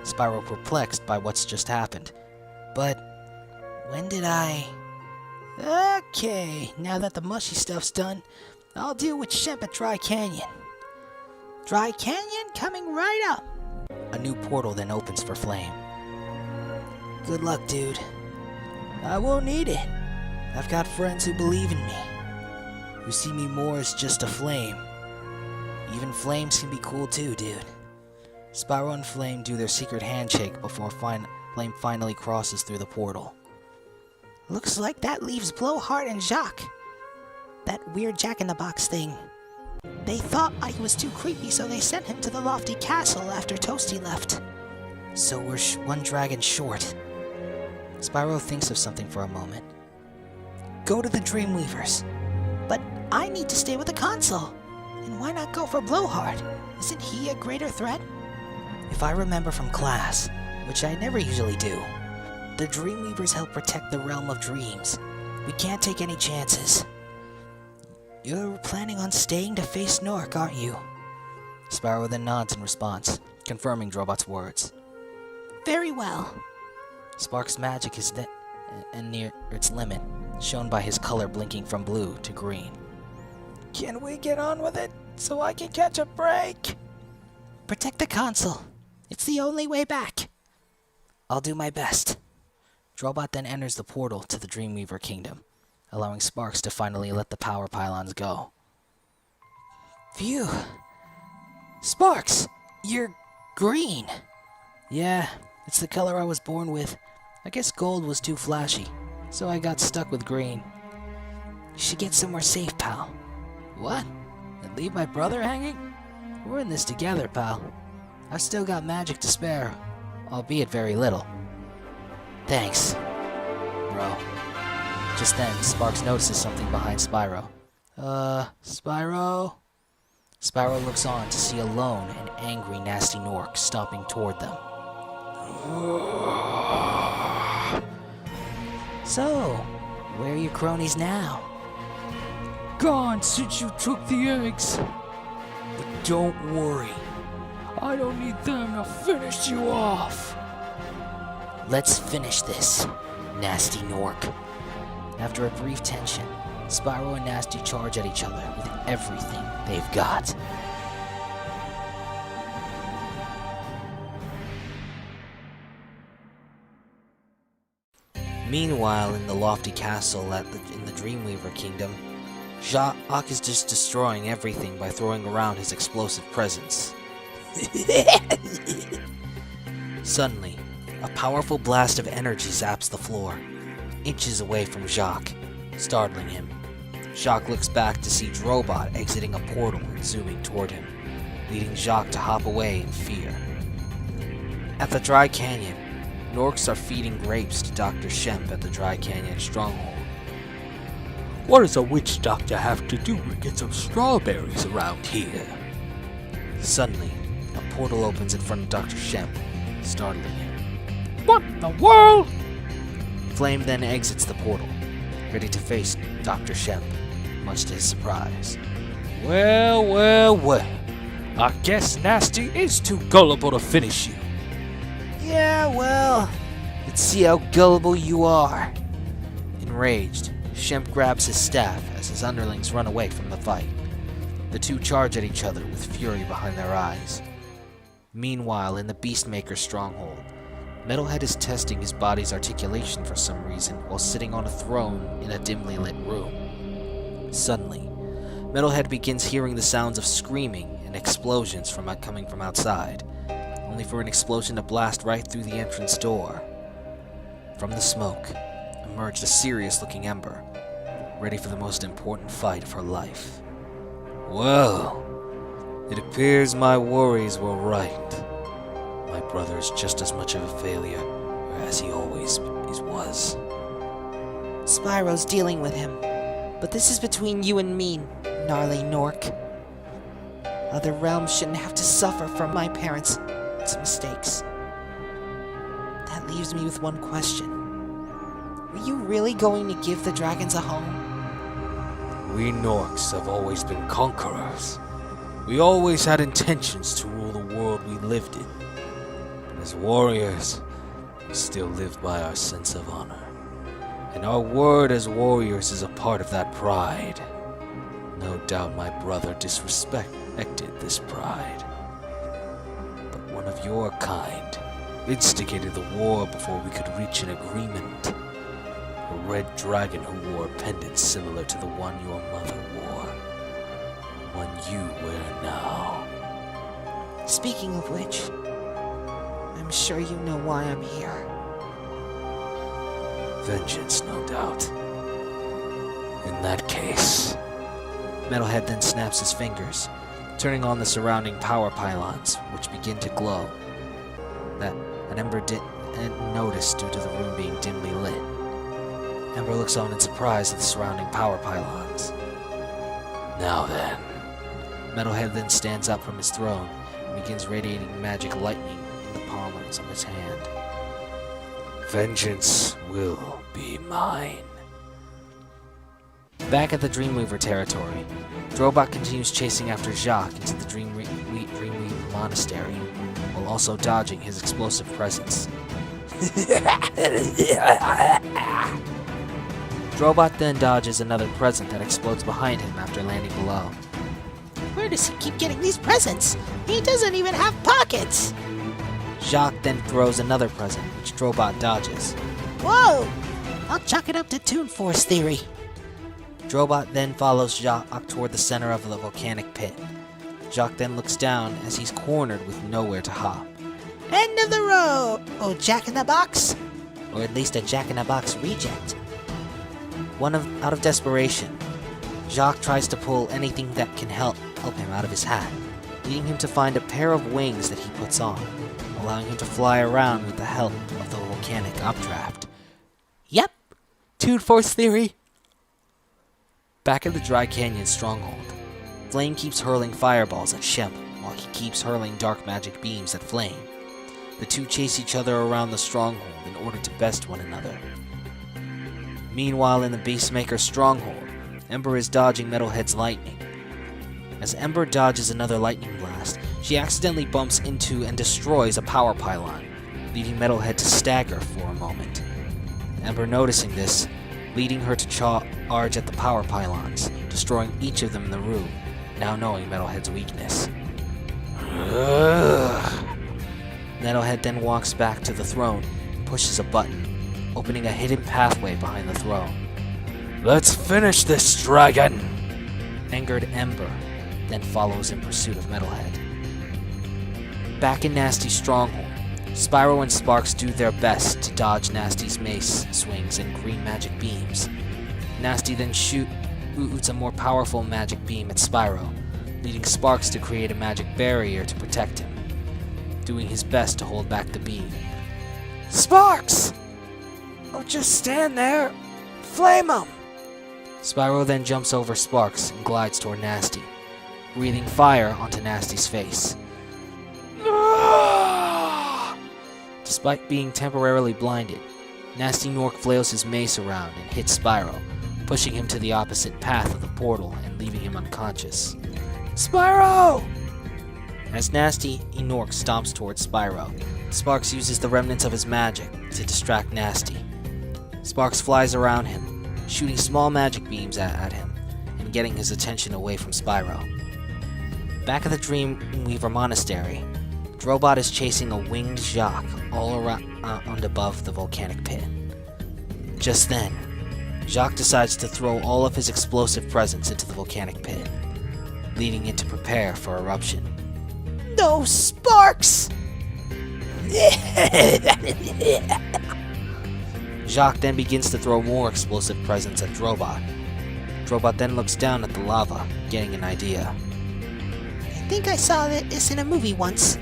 Spyro perplexed by what's just happened. But when did I... Okay, now that the mushy stuff's done, I'll deal with Shemp at Dry Canyon. Dry Canyon coming right up. A new portal then opens for Flame. Good luck, dude. I won't need it. I've got friends who believe in me, who see me more as just a flame. Even flames can be cool too, dude. Spyro and Flame do their secret handshake before Flame finally crosses through the portal. Looks like that leaves Blowhard and Jacques. That weird Jack-in-the-Box thing. They thought I was too creepy, so they sent him to the lofty castle after Toasty left. So we're one dragon short. Spyro thinks of something for a moment. Go to the Dreamweavers. But I need to stay with the console. And why not go for Blowhard? Isn't he a greater threat? If I remember from class, which I never usually do, the Dreamweavers help protect the Realm of Dreams. We can't take any chances. You're planning on staying to face Gnorc, aren't you? Spyro then nods in response, confirming Drobot's words. Very well. Spark's magic is near its limit, shown by his color blinking from blue to green. Can we get on with it so I can catch a break? Protect the console. It's the only way back. I'll do my best. Drobot then enters the portal to the Dreamweaver Kingdom, allowing Sparks to finally let the power pylons go. Phew. Sparks, you're green. Yeah, it's the color I was born with. I guess gold was too flashy, so I got stuck with green. You should get somewhere safe, pal. What? And leave my brother hanging? We're in this together, pal. I've still got magic to spare, albeit very little. Thanks. Bro. Just then, Sparks notices something behind Spyro. Spyro? Spyro looks on to see a lone and angry Gnasty Gnorc stomping toward them. So, where are your cronies now? Gone since you took the eggs. But don't worry. I don't need them to finish you off. Let's finish this, Gnasty Gnorc. After a brief tension, Spyro and Gnasty charge at each other with everything they've got. Meanwhile, in the lofty castle in the Dreamweaver Kingdom, Jacques is just destroying everything by throwing around his explosive presence. Suddenly, a powerful blast of energy zaps the floor, inches away from Jacques, startling him. Jacques looks back to see Drobot exiting a portal and zooming toward him, leading Jacques to hop away in fear. At the Dry Canyon, Gnorcs are feeding grapes to Dr. Shemp at the Dry Canyon stronghold. What does a witch doctor have to do to get some strawberries around here? Suddenly, a portal opens in front of Dr. Shemp, startling him. What in the world? Flame then exits the portal, ready to face Dr. Shemp, much to his surprise. Well. I guess Gnasty is too gullible to finish you. Yeah, well, let's see how gullible you are. Enraged, Shemp grabs his staff as his underlings run away from the fight. The two charge at each other with fury behind their eyes. Meanwhile, in the Beastmaker's stronghold, Metalhead is testing his body's articulation for some reason while sitting on a throne in a dimly lit room. Suddenly, Metalhead begins hearing the sounds of screaming and explosions coming from outside, only for an explosion to blast right through the entrance door. From the smoke emerged a serious-looking Ember, ready for the most important fight of her life. Well, it appears my worries were right. My brother is just as much of a failure as he always was. Spyro's dealing with him, but this is between you and me, gnarly Gnorc. Other realms shouldn't have to suffer from my parents' mistakes. That leaves me with one question. Are you really going to give the dragons a home? We Gnorcs have always been conquerors. We always had intentions to rule the world we lived in. And as warriors, we still live by our sense of honor. And our word as warriors is a part of that pride. No doubt my brother disrespected this pride. But one of your kind instigated the war before we could reach an agreement. A red dragon who wore a pendant similar to the one your mother wore. One you wear now. Speaking of which, I'm sure you know why I'm here. Vengeance, no doubt. In that case... Metalhead then snaps his fingers, turning on the surrounding power pylons, which begin to glow. That an Ember didn't notice due to the room being dimly lit. Ember looks on in surprise at the surrounding power pylons. Now then. Metalhead then stands up from his throne and begins radiating magic lightning in the palms of his hand. Vengeance will be mine. Back at the Dreamweaver territory, Drobot continues chasing after Jacques into the Dreamweaver Monastery, while also dodging his explosive presence. Drobot then dodges another present that explodes behind him after landing below. Where does he keep getting these presents? He doesn't even have pockets! Jacques then throws another present, which Drobot dodges. Whoa! I'll chalk it up to Toon Force theory. Drobot then follows Jacques toward the center of the volcanic pit. Jacques then looks down as he's cornered with nowhere to hop. End of the road! Oh, Jack in the Box? Or at least a Jack-in-a-Box reject. Out of desperation, Jacques tries to pull anything that can help him out of his hat. leading him to find a pair of wings that he puts on, allowing him to fly around with the help of the volcanic updraft. Yep, Toon Force theory. Back at the Dry Canyon stronghold, Flame keeps hurling fireballs at Shemp while he keeps hurling dark magic beams at Flame. The two chase each other around the stronghold in order to best one another. Meanwhile, in the Beastmaker's stronghold, Ember is dodging Metalhead's lightning. As Ember dodges another lightning blast, she accidentally bumps into and destroys a power pylon, leading Metalhead to stagger for a moment. Ember noticing this, leading her to charge at the power pylons, destroying each of them in the room, now knowing Metalhead's weakness. Metalhead then walks back to the throne and pushes a button, opening a hidden pathway behind the throne. Let's finish this, dragon! Angered Ember then follows in pursuit of Metalhead. Back in Gnasty's stronghold, Spyro and Sparks do their best to dodge Gnasty's mace swings and green magic beams. Gnasty then shoots a more powerful magic beam at Spyro, leading Sparks to create a magic barrier to protect him, doing his best to hold back the beam. Sparks! Oh, just stand there. Flame 'em! Spyro then jumps over Sparks and glides toward Gnasty, breathing fire onto Gnasty's face. Despite being temporarily blinded, Gnasty Gnorc flails his mace around and hits Spyro, pushing him to the opposite path of the portal and leaving him unconscious. Spyro! As Gnasty Gnorc stomps towards Spyro, Sparks uses the remnants of his magic to distract Gnasty. Sparks flies around him, shooting small magic beams at him, and getting his attention away from Spyro. Back at the Dreamweaver Monastery, Drobot is chasing a winged Jacques all around above the volcanic pit. Just then, Jacques decides to throw all of his explosive presence into the volcanic pit, leading it to prepare for eruption. No, Sparks! Jacques then begins to throw more explosive presents at Drobot. Drobot then looks down at the lava, getting an idea. I think I saw this in a movie once.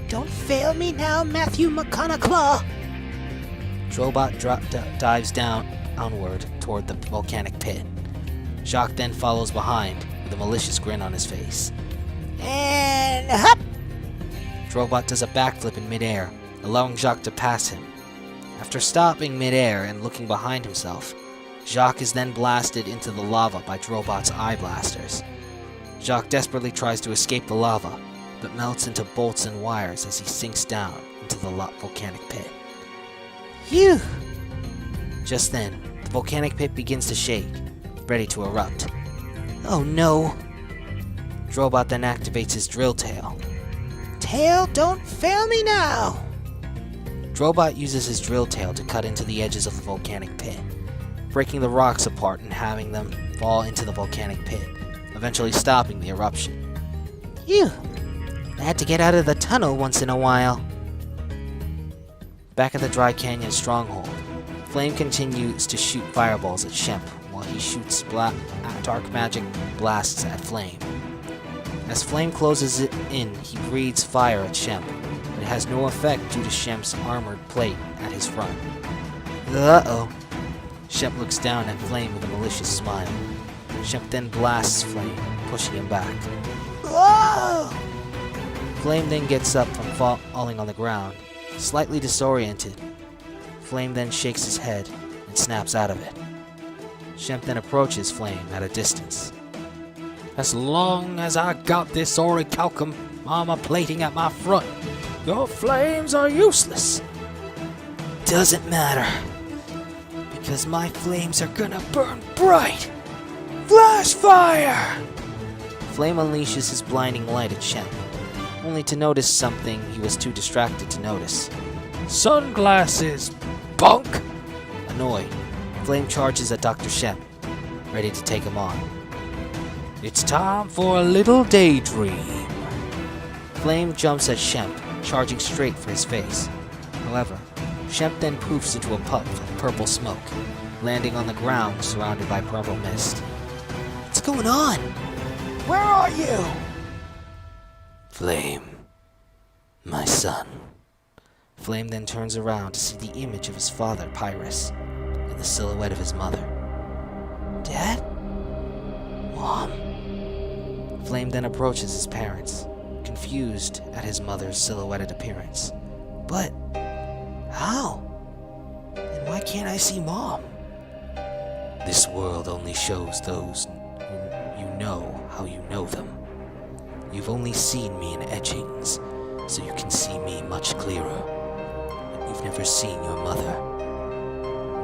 Don't fail me now, Matthew McConaughey! Drobot dives downward toward the volcanic pit. Jacques then follows behind with a malicious grin on his face. And hop! Drobot does a backflip in midair, allowing Jacques to pass him. After stopping midair and looking behind himself, Jacques is then blasted into the lava by Drobot's eye blasters. Jacques desperately tries to escape the lava, but melts into bolts and wires as he sinks down into the volcanic pit. Phew! Just then, the volcanic pit begins to shake, ready to erupt. Oh no. Drobot then activates his drill tail. Tail, don't fail me now! Drobot uses his drill tail to cut into the edges of the volcanic pit, breaking the rocks apart and having them fall into the volcanic pit, eventually stopping the eruption. Phew! I had to get out of the tunnel once in a while. Back at the Dry Canyon stronghold, Flame continues to shoot fireballs at Shemp while he shoots dark magic blasts at Flame. As Flame closes it in, he breathes fire at Shemp, but it has no effect due to Shemp's armored plate at his front. Uh-oh. Shemp looks down at Flame with a malicious smile. Shemp then blasts Flame, pushing him back. Whoa! Flame then gets up from falling on the ground, slightly disoriented. Flame then shakes his head and snaps out of it. Shemp then approaches Flame at a distance. As long as I got this orichalcum armor plating at my front, your flames are useless. Doesn't matter. Because my flames are gonna burn bright. Flash fire! Flame unleashes his blinding light at Shemp, only to notice something he was too distracted to notice. Sunglasses, bunk! Annoyed, Flame charges at Dr. Shemp, ready to take him on. It's time for a little daydream. Flame jumps at Shemp, charging straight for his face. However, Shemp then poofs into a puff of purple smoke, landing on the ground surrounded by purple mist. What's going on? Where are you? Flame, my son. Flame then turns around to see the image of his father, Pyrus, and the silhouette of his mother. Dad? Mom? Flame then approaches his parents, confused at his mother's silhouetted appearance. But how? And why can't I see Mom? This world only shows those whom you know how you know them. You've only seen me in etchings, so you can see me much clearer. But you've never seen your mother,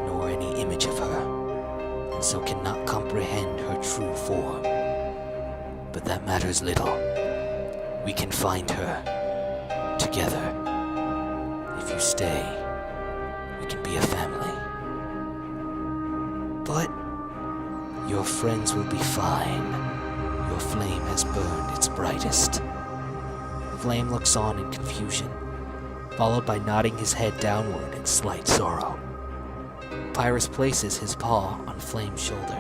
nor any image of her, and so cannot comprehend her true form. But that matters little. We can find her together. If you stay, we can be a family. But your friends will be fine. Your flame has burned its brightest. Flame looks on in confusion, followed by nodding his head downward in slight sorrow. Pyrus places his paw on Flame's shoulder.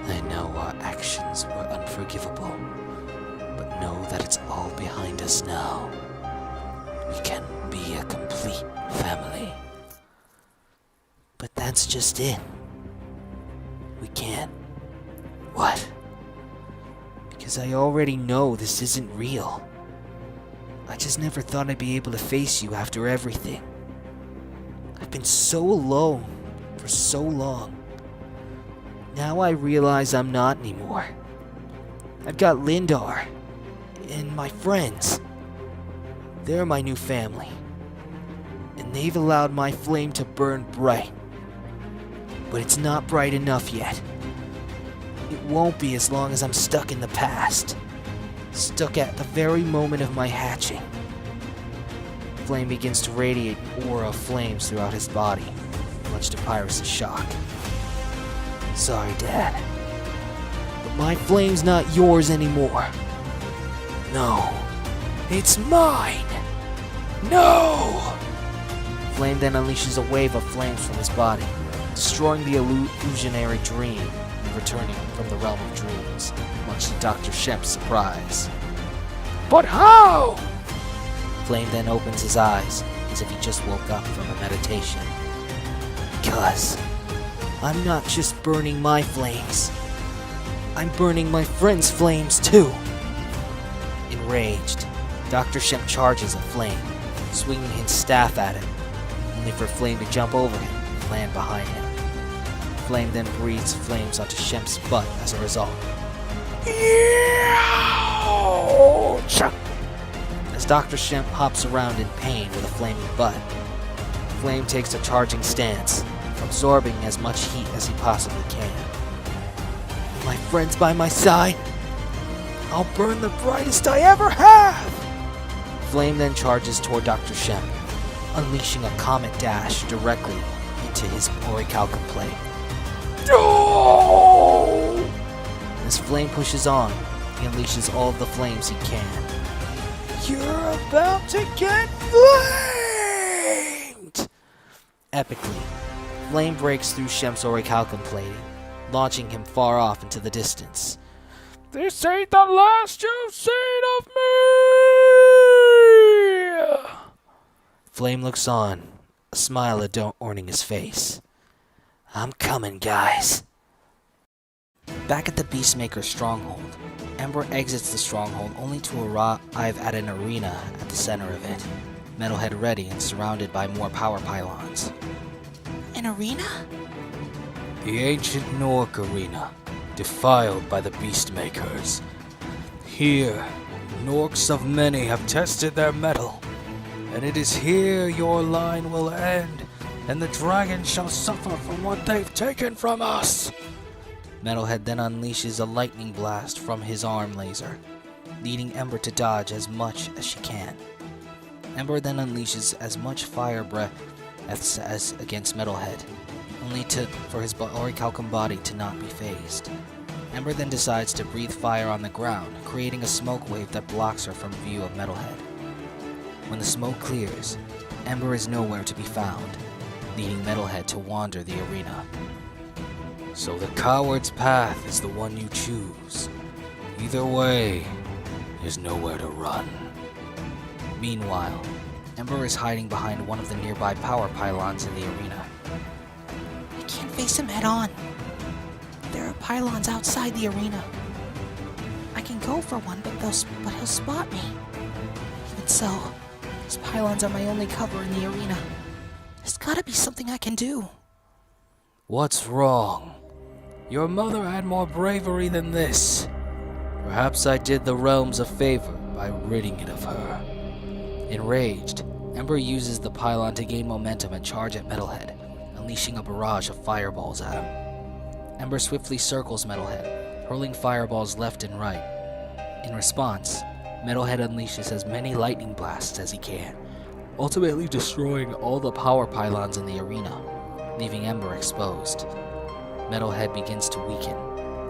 I know our actions were unforgivable, but know that it's all behind us now. We can be a complete family. But that's just it. We can't. What? Because I already know this isn't real. I just never thought I'd be able to face you after everything. I've been so alone for so long. Now I realize I'm not anymore. I've got Lindar and my friends. They're my new family. And they've allowed my flame to burn bright. But it's not bright enough yet. It won't be as long as I'm stuck in the past. Stuck at the very moment of my hatching. Flame begins to radiate an aura of flames throughout his body, much to Pyrus' shock. Sorry, Dad. But my flame's not yours anymore. No. It's mine! No! Flame then unleashes a wave of flames from his body, destroying the illusionary dream and returning from the realm of dreams, much to Dr. Shemp's surprise. But how? Flame then opens his eyes, as if he just woke up from a meditation. Because I'm not just burning my flames. I'm burning my friends' flames too. Enraged, Dr. Shemp charges at Flame, swinging his staff at him, only for Flame to jump over him and land behind him. Flame then breathes flames onto Shemp's butt as a result. As Dr. Shemp hops around in pain with a flaming butt, Flame takes a charging stance, absorbing as much heat as he possibly can. My friends by my side, I'll burn the brightest I ever have! Flame then charges toward Dr. Shemp, unleashing a comet dash directly into his orichalcum plate. As Flame pushes on, he unleashes all of the flames he can. You're about to get flamed! Epically, Flame breaks through Shemp's orichalcum plating, launching him far off into the distance. This ain't the last you've seen of me! Flame looks on, a smile adorning his face. I'm coming, guys. Back at the Beastmaker's stronghold, Ember exits the stronghold only to arrive at an arena at the center of it, Metalhead ready and surrounded by more power pylons. An arena? The ancient Gnorc arena, defiled by the Beastmakers. Here, Gnorcs of many have tested their mettle, and it is here your line will end, and the dragons shall suffer from what they've taken from us. Metalhead then unleashes a lightning blast from his arm laser, leading Ember to dodge as much as she can. Ember then unleashes as much fire breath as against Metalhead, only for his orichalcum body to not be phased. Ember then decides to breathe fire on the ground, creating a smoke wave that blocks her from view of Metalhead. When the smoke clears, Ember is nowhere to be found, leading Metalhead to wander the arena. So the coward's path is the one you choose. Either way, There's nowhere to run. Meanwhile, Ember is hiding behind one of the nearby power pylons in the arena. I can't face him head on. There are pylons outside the arena. I can go for one, but he'll spot me. Even so, these pylons are my only cover in the arena. There's gotta be something I can do. What's wrong? Your mother had more bravery than this. Perhaps I did the realms a favor by ridding it of her. Enraged, Ember uses the pylon to gain momentum and charge at Metalhead, unleashing a barrage of fireballs at him. Ember swiftly circles Metalhead, hurling fireballs left and right. In response, Metalhead unleashes as many lightning blasts as he can, ultimately destroying all the power pylons in the arena, leaving Ember exposed. Metalhead begins to weaken,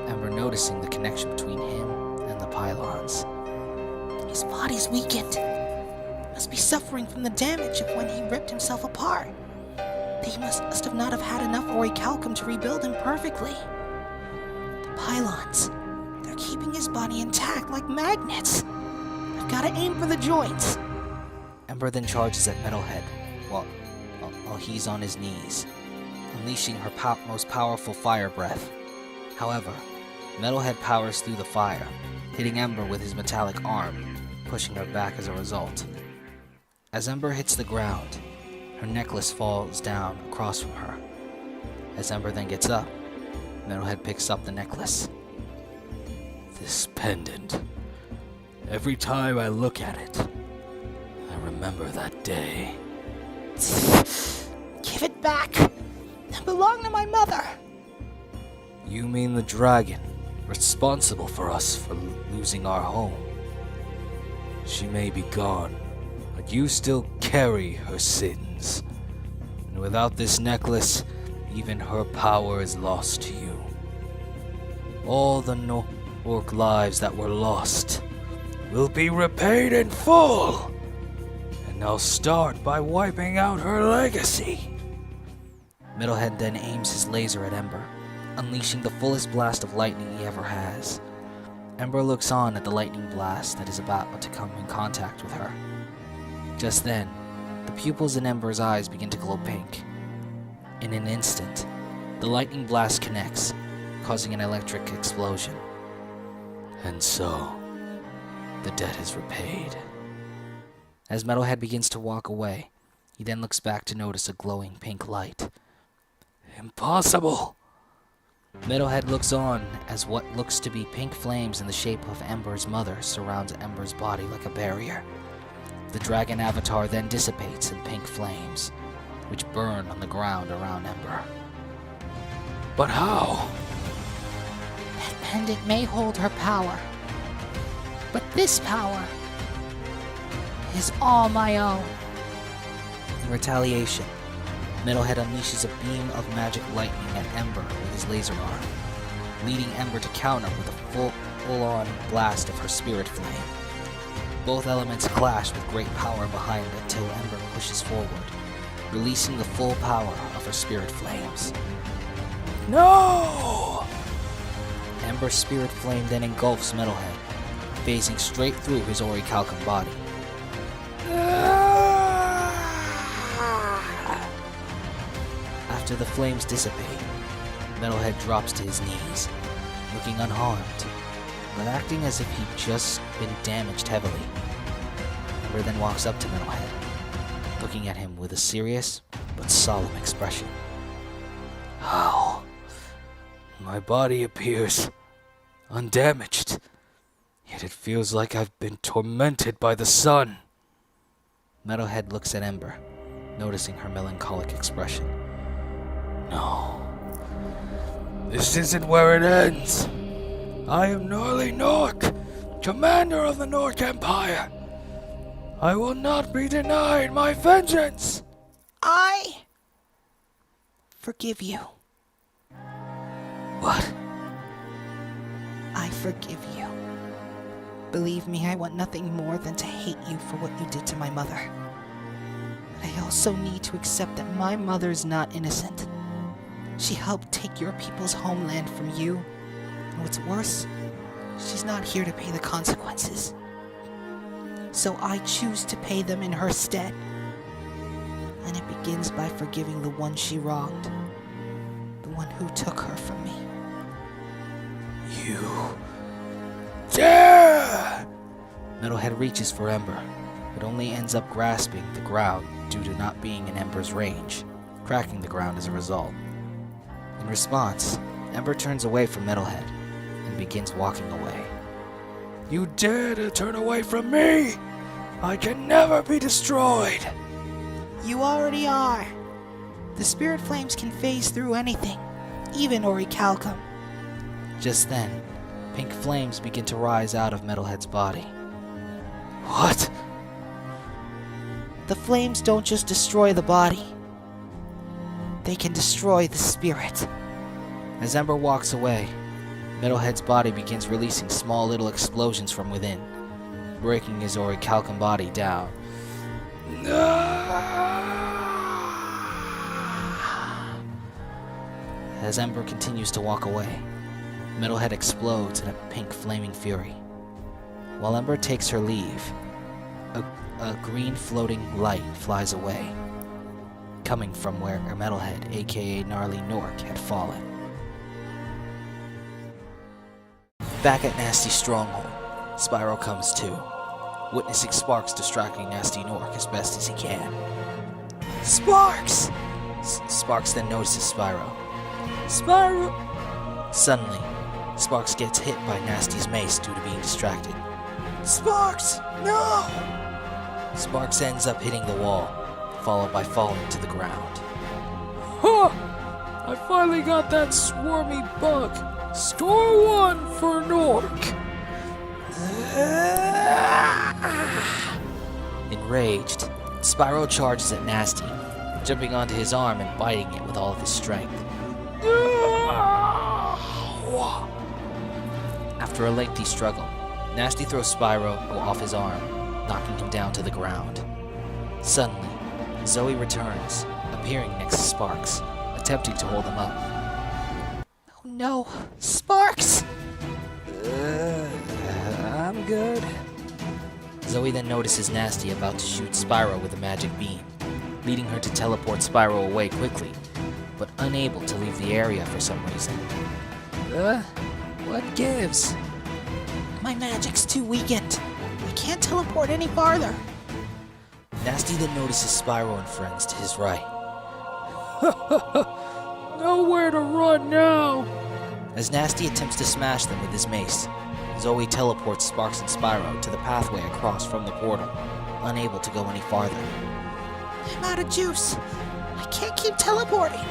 Ember noticing the connection between him and the pylons. His body's weakened. Must be suffering from the damage of when he ripped himself apart. He must have not have had enough orichalcum to rebuild him perfectly. The pylons, they're keeping his body intact like magnets. I've gotta aim for the joints. Ember then charges at Metalhead while he's on his knees, unleashing her most powerful fire breath. However, Metalhead powers through the fire, hitting Ember with his metallic arm, pushing her back as a result. As Ember hits the ground, her necklace falls down across from her. As Ember then gets up, Metalhead picks up the necklace. This pendant. Every time I look at it, I remember that day. Give it back. It belonged to my mother. You mean the dragon, responsible for us for losing our home? She may be gone, but you still carry her sins. And without this necklace, even her power is lost to you. All the Gnorc lives that were lost will be repaid in full. And I'll start by wiping out her legacy. Metalhead then aims his laser at Ember, unleashing the fullest blast of lightning he ever has. Ember looks on at the lightning blast that is about to come in contact with her. Just then, the pupils in Ember's eyes begin to glow pink. In an instant, the lightning blast connects, causing an electric explosion. And so, the debt is repaid. As Metalhead begins to walk away, he then looks back to notice a glowing pink light. Impossible! Metalhead looks on as what looks to be pink flames in the shape of Ember's mother surrounds Ember's body like a barrier. The dragon avatar then dissipates in pink flames, which burn on the ground around Ember. But how? That pendant may hold her power, but this power is all my own. In retaliation, Metalhead unleashes a beam of magic lightning at Ember with his laser arm, leading Ember to counter with a full-on blast of her spirit flame. Both elements clash with great power behind it until Ember pushes forward, releasing the full power of her spirit flames. No! Ember's spirit flame then engulfs Metalhead, phasing straight through his orichalcum body. After the flames dissipate, Metalhead drops to his knees, looking unharmed, but acting as if he'd just been damaged heavily. Ember then walks up to Metalhead, looking at him with a serious but solemn expression. How? My body appears undamaged, yet it feels like I've been tormented by the sun. Metalhead looks at Ember, noticing her melancholic expression. No. This isn't where it ends. I am Gnarly Gnorc, commander of the Gnorc Empire. I will not be denied my vengeance. I forgive you. What? I forgive you. Believe me, I want nothing more than to hate you for what you did to my mother. But I also need to accept that my mother's not innocent. She helped take your people's homeland from you. And what's worse, she's not here to pay the consequences. so I choose to pay them in her stead. And it begins by forgiving the one she wronged, the one who took her from me. You dare! Metalhead reaches for Ember, but only ends up grasping the ground due to not being in Ember's range, cracking the ground as a result. In response, Ember turns away from Metalhead and begins walking away. You dare to turn away from me? I can never be destroyed! You already are. The spirit flames can phase through anything, even orichalcum. Just then, pink flames begin to rise out of Metalhead's body. What? The flames don't just destroy the body, they can destroy the spirit. As Ember walks away, Metalhead's body begins releasing small little explosions from within, breaking his orichalcum body down. As Ember continues to walk away, Metalhead explodes in a pink flaming fury. While Ember takes her leave, a green floating light flies away, coming from where Metalhead, aka Gnarly Gnorc, had fallen. Back at Gnasty's stronghold, Spyro comes to, witnessing Sparks distracting Gnasty Gnorc as best as he can. Sparks! Sparks then notices Spyro. Spyro! Suddenly, Sparks gets hit by Gnasty's mace due to being distracted. Sparks! No! Sparks ends up hitting the wall, followed by falling to the ground. Huh! I finally got that swarmy bug. Score 1 for Gnorc. Enraged, Spyro charges at Gnasty, jumping onto his arm and biting it with all of his strength. After a lengthy struggle, Gnasty throws Spyro off his arm, knocking him down to the ground. Suddenly, Zoe returns, appearing next to Sparks, attempting to hold him up. Oh no! Sparks! I'm good. Zoe then notices Gnasty about to shoot Spyro with a magic beam, leading her to teleport Spyro away quickly, but unable to leave the area for some reason. What gives? My magic's too weakened. I can't teleport any farther. Gnasty then notices Spyro and friends to his right. Nowhere to run now. As Gnasty attempts to smash them with his mace, Zoe teleports Sparks and Spyro to the pathway across from the portal, unable to go any farther. I'm out of juice. I can't keep teleporting.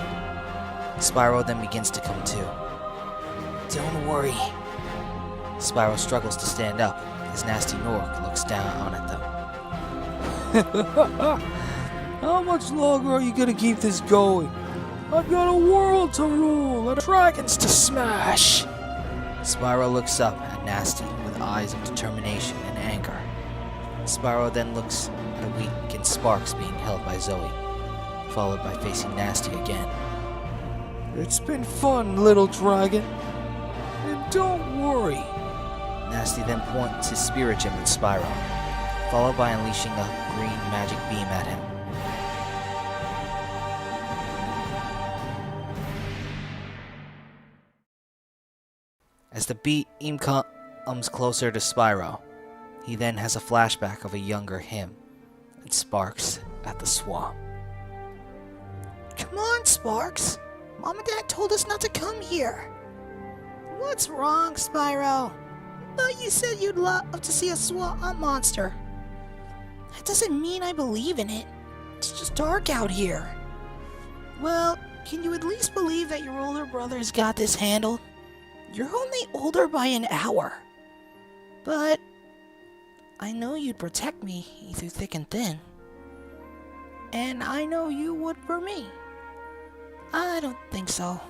Spyro then begins to come to. Don't worry. Spyro struggles to stand up as Gnasty Gnorc looks down at them. How much longer are you gonna keep this going? I've got a world to rule and dragons to smash. Spyro looks up at Gnasty with eyes of determination and anger. Spyro then looks at a weakened Sparks being held by Zoe, followed by facing Gnasty again. It's been fun, little dragon. And don't worry. Gnasty then points his spirit gem at Spyro, followed by unleashing a green magic beam at him. As the beam comes closer to Spyro, he then has a flashback of a younger him and Sparks at the swamp. Come on, Sparks. Mom and Dad told us not to come here. What's wrong, Spyro? I thought you said you'd love to see a swamp monster. That doesn't mean I believe in it. It's just dark out here. Well, can you at least believe that your older brother's got this handled? You're only older by an hour. But I know you'd protect me through thick and thin. And I know you would for me. I don't think so.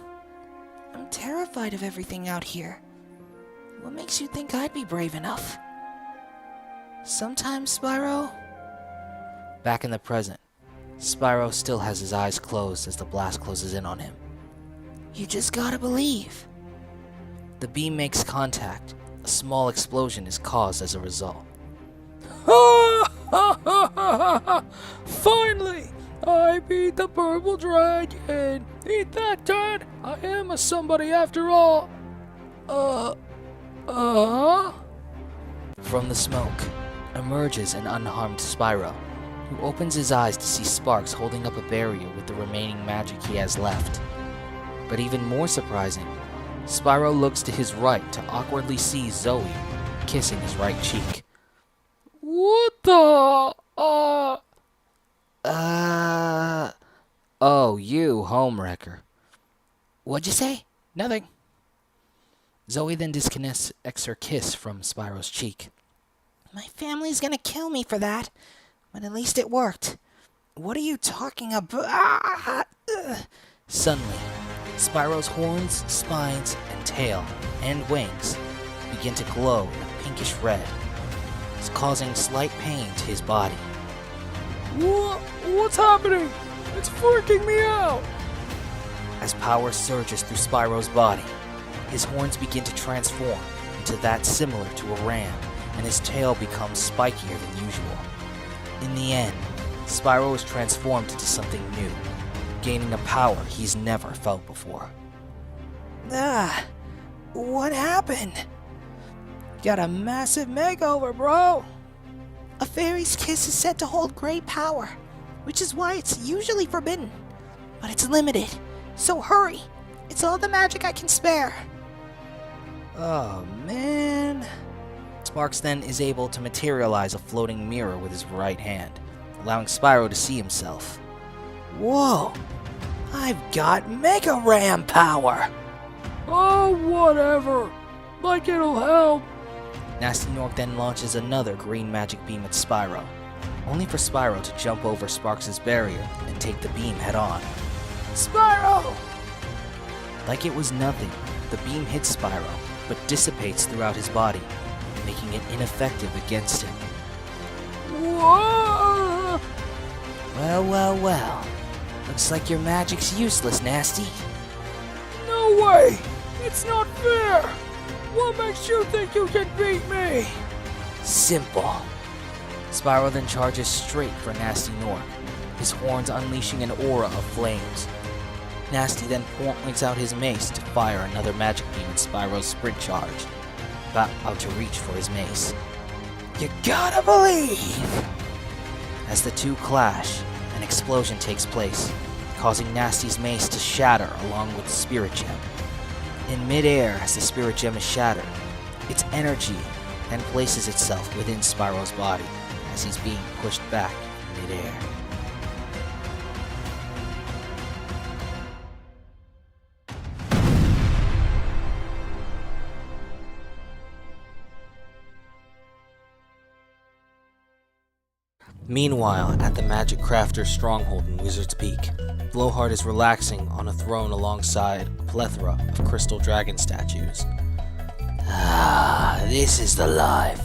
I'm terrified of everything out here. What makes you think I'd be brave enough? Sometimes, Spyro. Back in the present, Spyro still has his eyes closed as the blast closes in on him. You just gotta believe. The beam makes contact. A small explosion is caused as a result. Ah! ha ha ha ha! Finally! I beat the purple dragon! Eat that, Dad! I am a somebody after all! From the smoke emerges an unharmed Spyro, who opens his eyes to see Sparks holding up a barrier with the remaining magic he has left. But even more surprising, Spyro looks to his right to awkwardly see Zoe kissing his right cheek. What the? Oh, you, homewrecker. What'd you say? Nothing. Zoe then disconnects her kiss from Spyro's cheek. My family's gonna kill me for that, but at least it worked. What are you talking about? Suddenly, Spyro's horns, spines, and tail, and wings begin to glow in a pinkish red. It's causing slight pain to his body. What's happening? It's freaking me out! As power surges through Spyro's body, his horns begin to transform into that similar to a ram, and his tail becomes spikier than usual. In the end, Spyro is transformed into something new, gaining a power he's never felt before. What happened? Got a massive makeover, bro! A fairy's kiss is said to hold great power, which is why it's usually forbidden. But it's limited, so hurry. It's all the magic I can spare. Oh, man. Sparks then is able to materialize a floating mirror with his right hand, allowing Spyro to see himself. Whoa! I've got Mega Ram power! Oh, whatever! Like it'll help! Gnasty Gnorc then launches another green magic beam at Spyro, only for Spyro to jump over Sparks' barrier and take the beam head-on. Spyro! Like it was nothing, the beam hits Spyro, but dissipates throughout his body, making it ineffective against him. Whoa! Well. Looks like your magic's useless, Gnasty. No way! It's not fair! What makes you think you can beat me? Simple. Spyro then charges straight for Gnasty Gnorc, his horns unleashing an aura of flames. Gnasty then points out his mace to fire another magic beam at Spyro's sprint charge, about to reach for his mace. You gotta believe! As the two clash, an explosion takes place, causing Gnasty's mace to shatter along with the Spirit Gem. In midair, as the Spirit Gem is shattered, its energy then places itself within Spyro's body as he's being pushed back in midair. Meanwhile, at the Magic Crafter's stronghold in Wizard's Peak, Blowhard is relaxing on a throne alongside a plethora of crystal dragon statues. This is the life.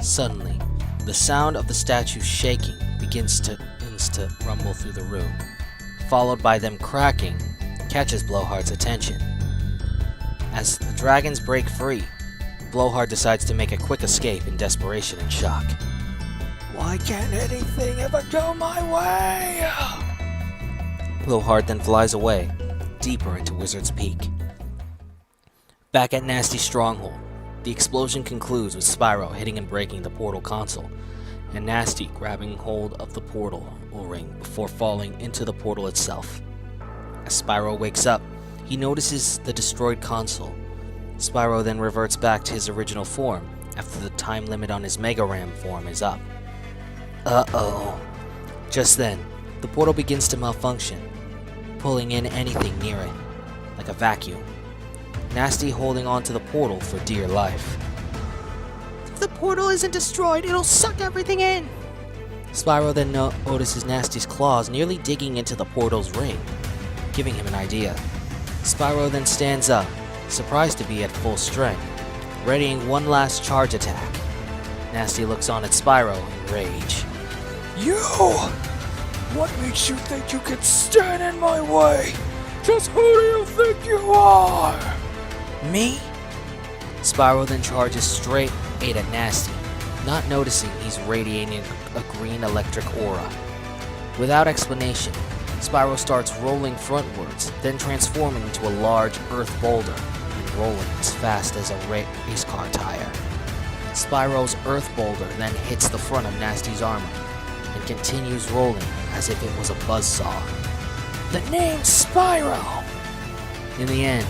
Suddenly, the sound of the statues shaking begins to rumble through the room, followed by them cracking, catches Blowhard's attention. As the dragons break free, Blowhard decides to make a quick escape in desperation and shock. Why can't anything ever go my way? Blowhard then flies away, deeper into Wizard's Peak. Back at Gnasty's stronghold, the explosion concludes with Spyro hitting and breaking the portal console, and Gnasty grabbing hold of the portal O-ring before falling into the portal itself. As Spyro wakes up, he notices the destroyed console. Spyro then reverts back to his original form after the time limit on his Mega Ram form is up. Uh-oh. Just then, the portal begins to malfunction, pulling in anything near it, like a vacuum. Gnasty holding onto the portal for dear life. If the portal isn't destroyed, it'll suck everything in. Spyro then notices Gnasty's claws nearly digging into the portal's ring, giving him an idea. Spyro then stands up, surprised to be at full strength, readying one last charge attack. Gnasty looks on at Spyro in rage. You! What makes you think you can stand in my way? Just who do you think you are? Me? Spyro then charges straight at Gnasty, not noticing he's radiating a green electric aura. Without explanation, Spyro starts rolling frontwards, then transforming into a large earth boulder and rolling as fast as a race car tire. Spyro's earth boulder then hits the front of Gnasty's armor and continues rolling as if it was a buzzsaw. The name's Spyro! In the end,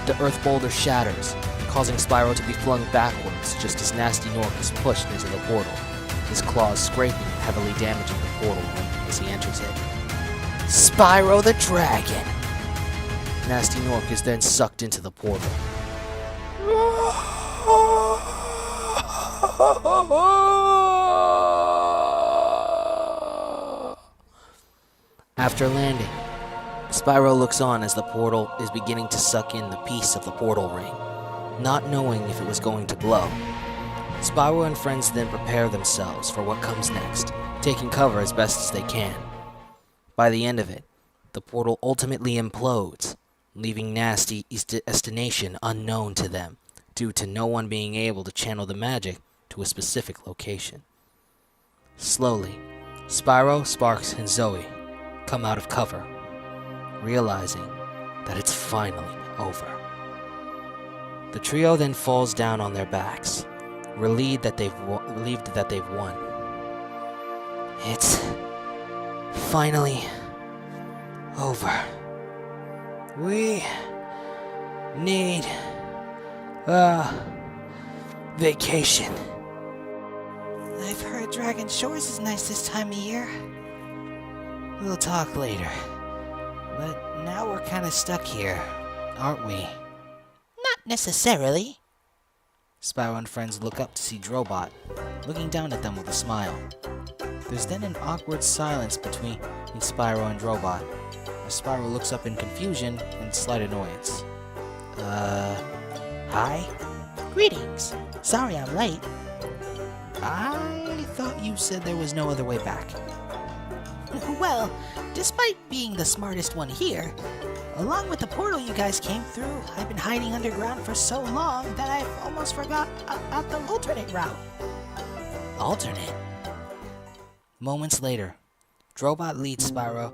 the earth boulder shatters, causing Spyro to be flung backwards just as Gnasty Gnorc is pushed into the portal, his claws scraping and heavily damaging the portal as he enters it. Spyro the Dragon! Gnasty Gnorc is then sucked into the portal. After landing, Spyro looks on as the portal is beginning to suck in the piece of the portal ring, not knowing if it was going to blow. Spyro and friends then prepare themselves for what comes next, taking cover as best as they can. By the end of it, the portal ultimately implodes, leaving Gnasty's destination unknown to them, due to no one being able to channel the magic to a specific location. Slowly, Spyro, Sparks, and Zoe come out of cover, realizing that it's finally over. The trio then falls down on their backs, relieved that they've won. It's finally over. We need a vacation. I've heard Dragon Shores is nice this time of year. We'll talk later. But now we're kind of stuck here, aren't we? Not necessarily. Spyro and friends look up to see Drobot, looking down at them with a smile. There's then an awkward silence between Spyro and Drobot, as Spyro looks up in confusion and slight annoyance. Hi? Greetings. Sorry I'm late. I thought you said there was no other way back. Well, despite being the smartest one here, along with the portal you guys came through, I've been hiding underground for so long that I've almost forgot about the alternate route. Alternate? Moments later, Drobot leads Spyro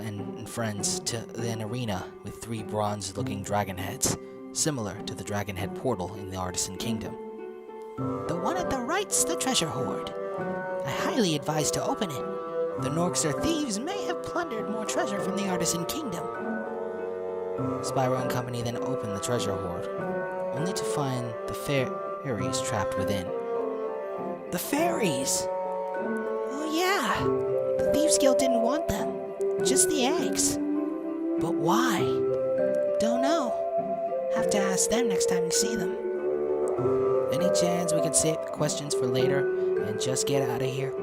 and friends to an arena with 3 bronze-looking dragon heads, similar to the dragon head portal in the Artisan Kingdom. The one at the right's the treasure hoard. I highly advise to open it. The Gnorcs or thieves may have plundered more treasure from the Artisan Kingdom. Spyro and company then open the treasure hoard, only to find the fairies trapped within. The fairies! Oh yeah, the Thieves Guild didn't want them, just the eggs. But why? Don't know. Have to ask them next time you see them. Any chance we can save questions for later and just get out of here?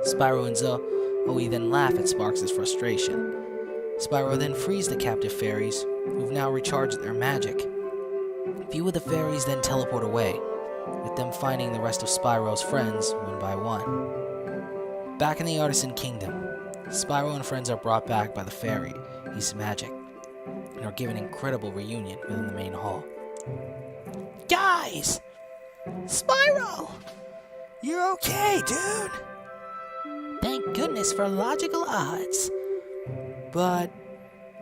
Spyro and Zoe then laugh at Sparks' frustration. Spyro then frees the captive fairies, who've now recharged their magic. A few of the fairies then teleport away, with them finding the rest of Spyro's friends one by one. Back in the Artisan Kingdom, Spyro and friends are brought back by the fairies' magic, and are given an incredible reunion within the main hall. Guys! Spyro! You're okay, dude! Thank goodness for logical odds. But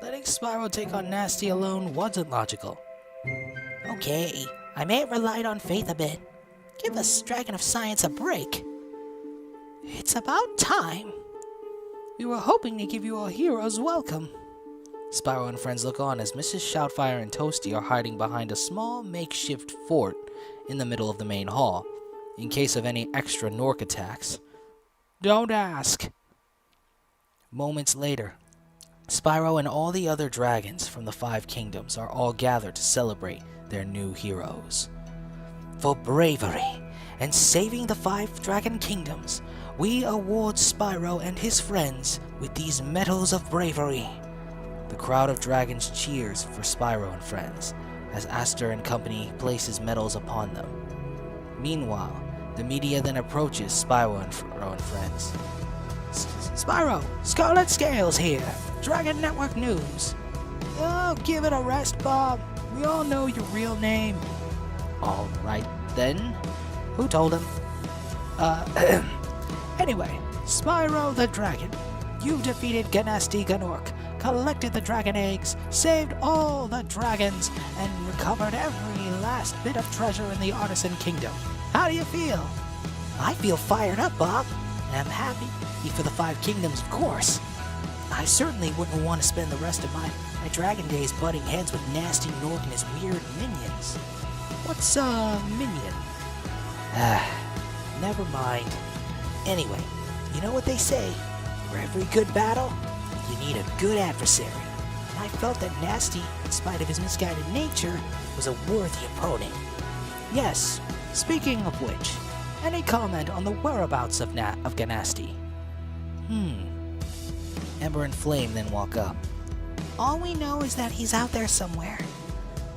letting Spyro take on Gnasty alone wasn't logical. Okay, I may have relied on faith a bit. Give us Dragon of Science a break. It's about time. We were hoping to give you a hero's welcome. Spyro and friends look on as Mrs. Shoutfire and Toasty are hiding behind a small makeshift fort in the middle of the main hall, in case of any extra Gnorc attacks. Don't ask. Moments later, Spyro and all the other dragons from the 5 kingdoms are all gathered to celebrate their new heroes. For bravery and saving the 5 dragon kingdoms, we award Spyro and his friends with these medals of bravery. The crowd of dragons cheers for Spyro and friends, as Aster and company places medals upon them. Meanwhile, the media then approaches Spyro and friends. Spyro, Scarlet Scales here, Dragon Network News. Oh, give it a rest, Bob. We all know your real name. All right, then. Who told him? Anyway, Spyro the Dragon. You defeated Gnasty Gnorc, collected the dragon eggs, saved all the dragons, and recovered every last bit of treasure in the Artisan Kingdom. How do you feel? I feel fired up, Bob. And I'm happy for the 5 kingdoms, of course. I certainly wouldn't want to spend the rest of my dragon days butting heads with Gnasty Gnorc and his weird minions. What's a minion? Never mind. Anyway, you know what they say? For every good battle, you need a good adversary. And I felt that Gnasty, in spite of his misguided nature, was a worthy opponent. Yes, speaking of which, any comment on the whereabouts of Gnasty? Ember and Flame then walk up. All we know is that he's out there somewhere.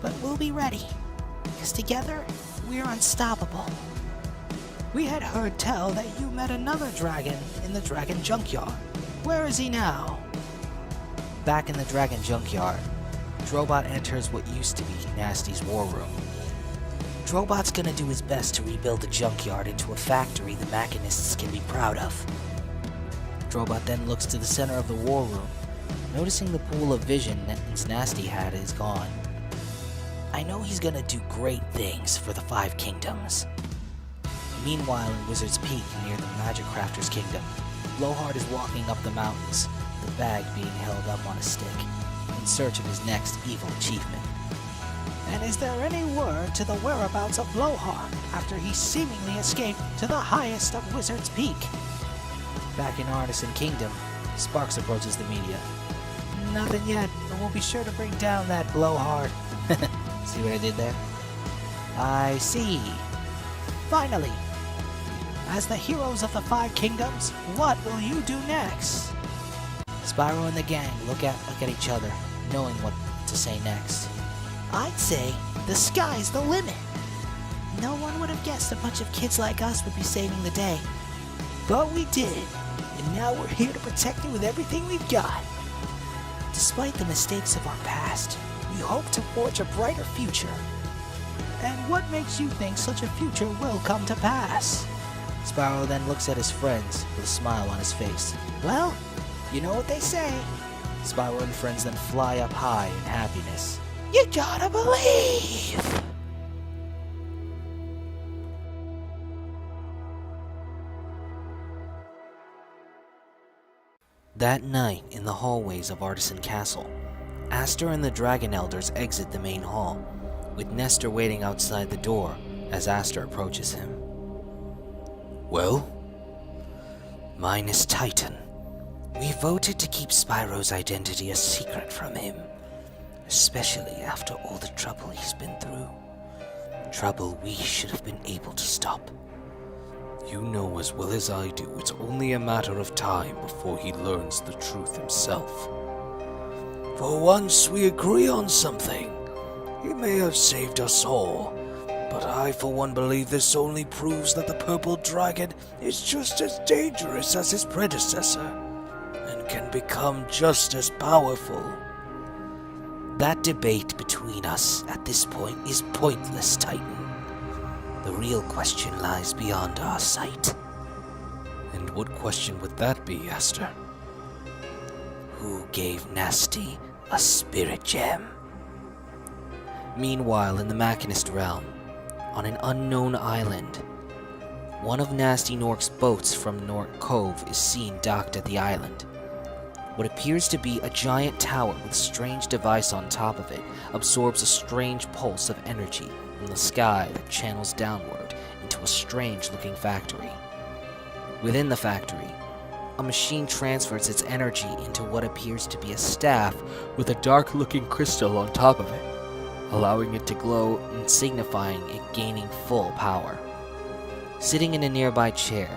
But we'll be ready. Because together, we're unstoppable. We had heard tell that you met another dragon in the dragon junkyard. Where is he now? Back in the dragon junkyard, Drobot enters what used to be Gnasty's war room. Drobot's gonna do his best to rebuild the junkyard into a factory the machinists can be proud of. Drobot then looks to the center of the war room, noticing the pool of vision that Gnasty had is gone. I know he's gonna do great things for the 5 kingdoms. Meanwhile, in Wizard's Peak, near the Magic Crafter's Kingdom, Blowhard is walking up the mountains, the bag being held up on a stick, in search of his next evil achievement. And is there any word to the whereabouts of Blowhard after he seemingly escaped to the highest of Wizard's Peak? Back in Artisan Kingdom, Sparks approaches the media. Nothing yet, but we'll be sure to bring down that Blowhard. See what I did there? I see. Finally! As the heroes of the 5 kingdoms, what will you do next? Spyro and the gang look at each other, knowing what to say next. I'd say the sky's the limit. No one would have guessed a bunch of kids like us would be saving the day. But we did, and now we're here to protect you with everything we've got. Despite the mistakes of our past, we hope to forge a brighter future. And what makes you think such a future will come to pass? Spyro then looks at his friends with a smile on his face. Well, you know what they say. Spyro and friends then fly up high in happiness. You gotta believe! That night, in the hallways of Artisan Castle, Aster and the Dragon Elders exit the main hall, with Nestor waiting outside the door as Aster approaches him. Well? Mine is Titan. We voted to keep Spyro's identity a secret from him, especially after all the trouble he's been through. Trouble we should have been able to stop. You know as well as I do, it's only a matter of time before he learns the truth himself. For once we agree on something. He may have saved us all, but I for one believe this only proves that the purple dragon is just as dangerous as his predecessor, and can become just as powerful. That debate between us at this point is pointless, Titan. The real question lies beyond our sight. And what question would that be, Aster? Who gave Gnasty a spirit gem? Meanwhile, in the Machinist realm, on an unknown island, one of Gnasty Gnorc's boats from Gnorc Cove is seen docked at the island. What appears to be a giant tower with a strange device on top of it absorbs a strange pulse of energy from the sky that channels downward into a strange-looking factory. Within the factory, a machine transfers its energy into what appears to be a staff with a dark-looking crystal on top of it, allowing it to glow and signifying it gaining full power. Sitting in a nearby chair,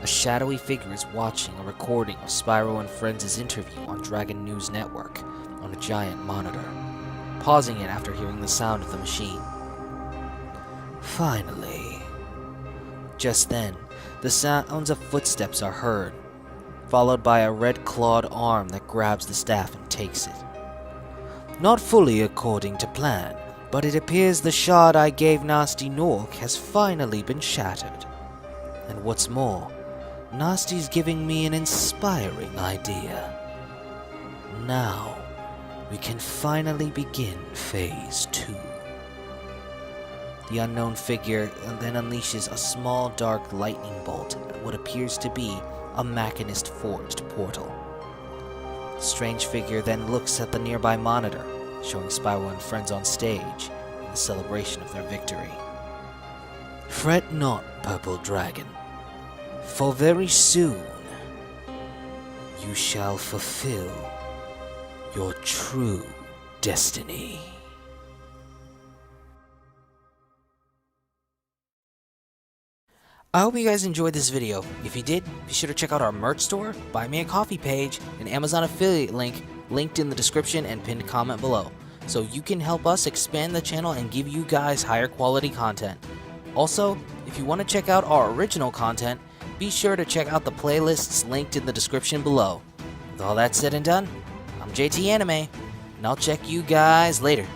a shadowy figure is watching a recording of Spyro and Friends' interview on Dragon News Network on a giant monitor, pausing it after hearing the sound of the machine. Finally. Just then, the sounds of footsteps are heard, followed by a red-clawed arm that grabs the staff and takes it. Not fully according to plan, But it appears the shard I gave Gnasty Gnorc has finally been shattered. And what's more, Gnasty's giving me an inspiring idea. Now, we can finally begin Phase 2. The unknown figure then unleashes a small dark lightning bolt at what appears to be a machinist-forged portal. The strange figure then looks at the nearby monitor, showing Spyro and friends on stage in the celebration of their victory. Fret not, Purple Dragon, for very soon you shall fulfill your true destiny. I hope you guys enjoyed this video. If you did, be sure to check out our merch store, Buy Me a Coffee page, and Amazon affiliate link linked in the description and pinned comment below, so you can help us expand the channel and give you guys higher quality content. Also, if you want to check out our original content, be sure to check out the playlists linked in the description below. With all that said and done, I'm JT Anime, and I'll check you guys later.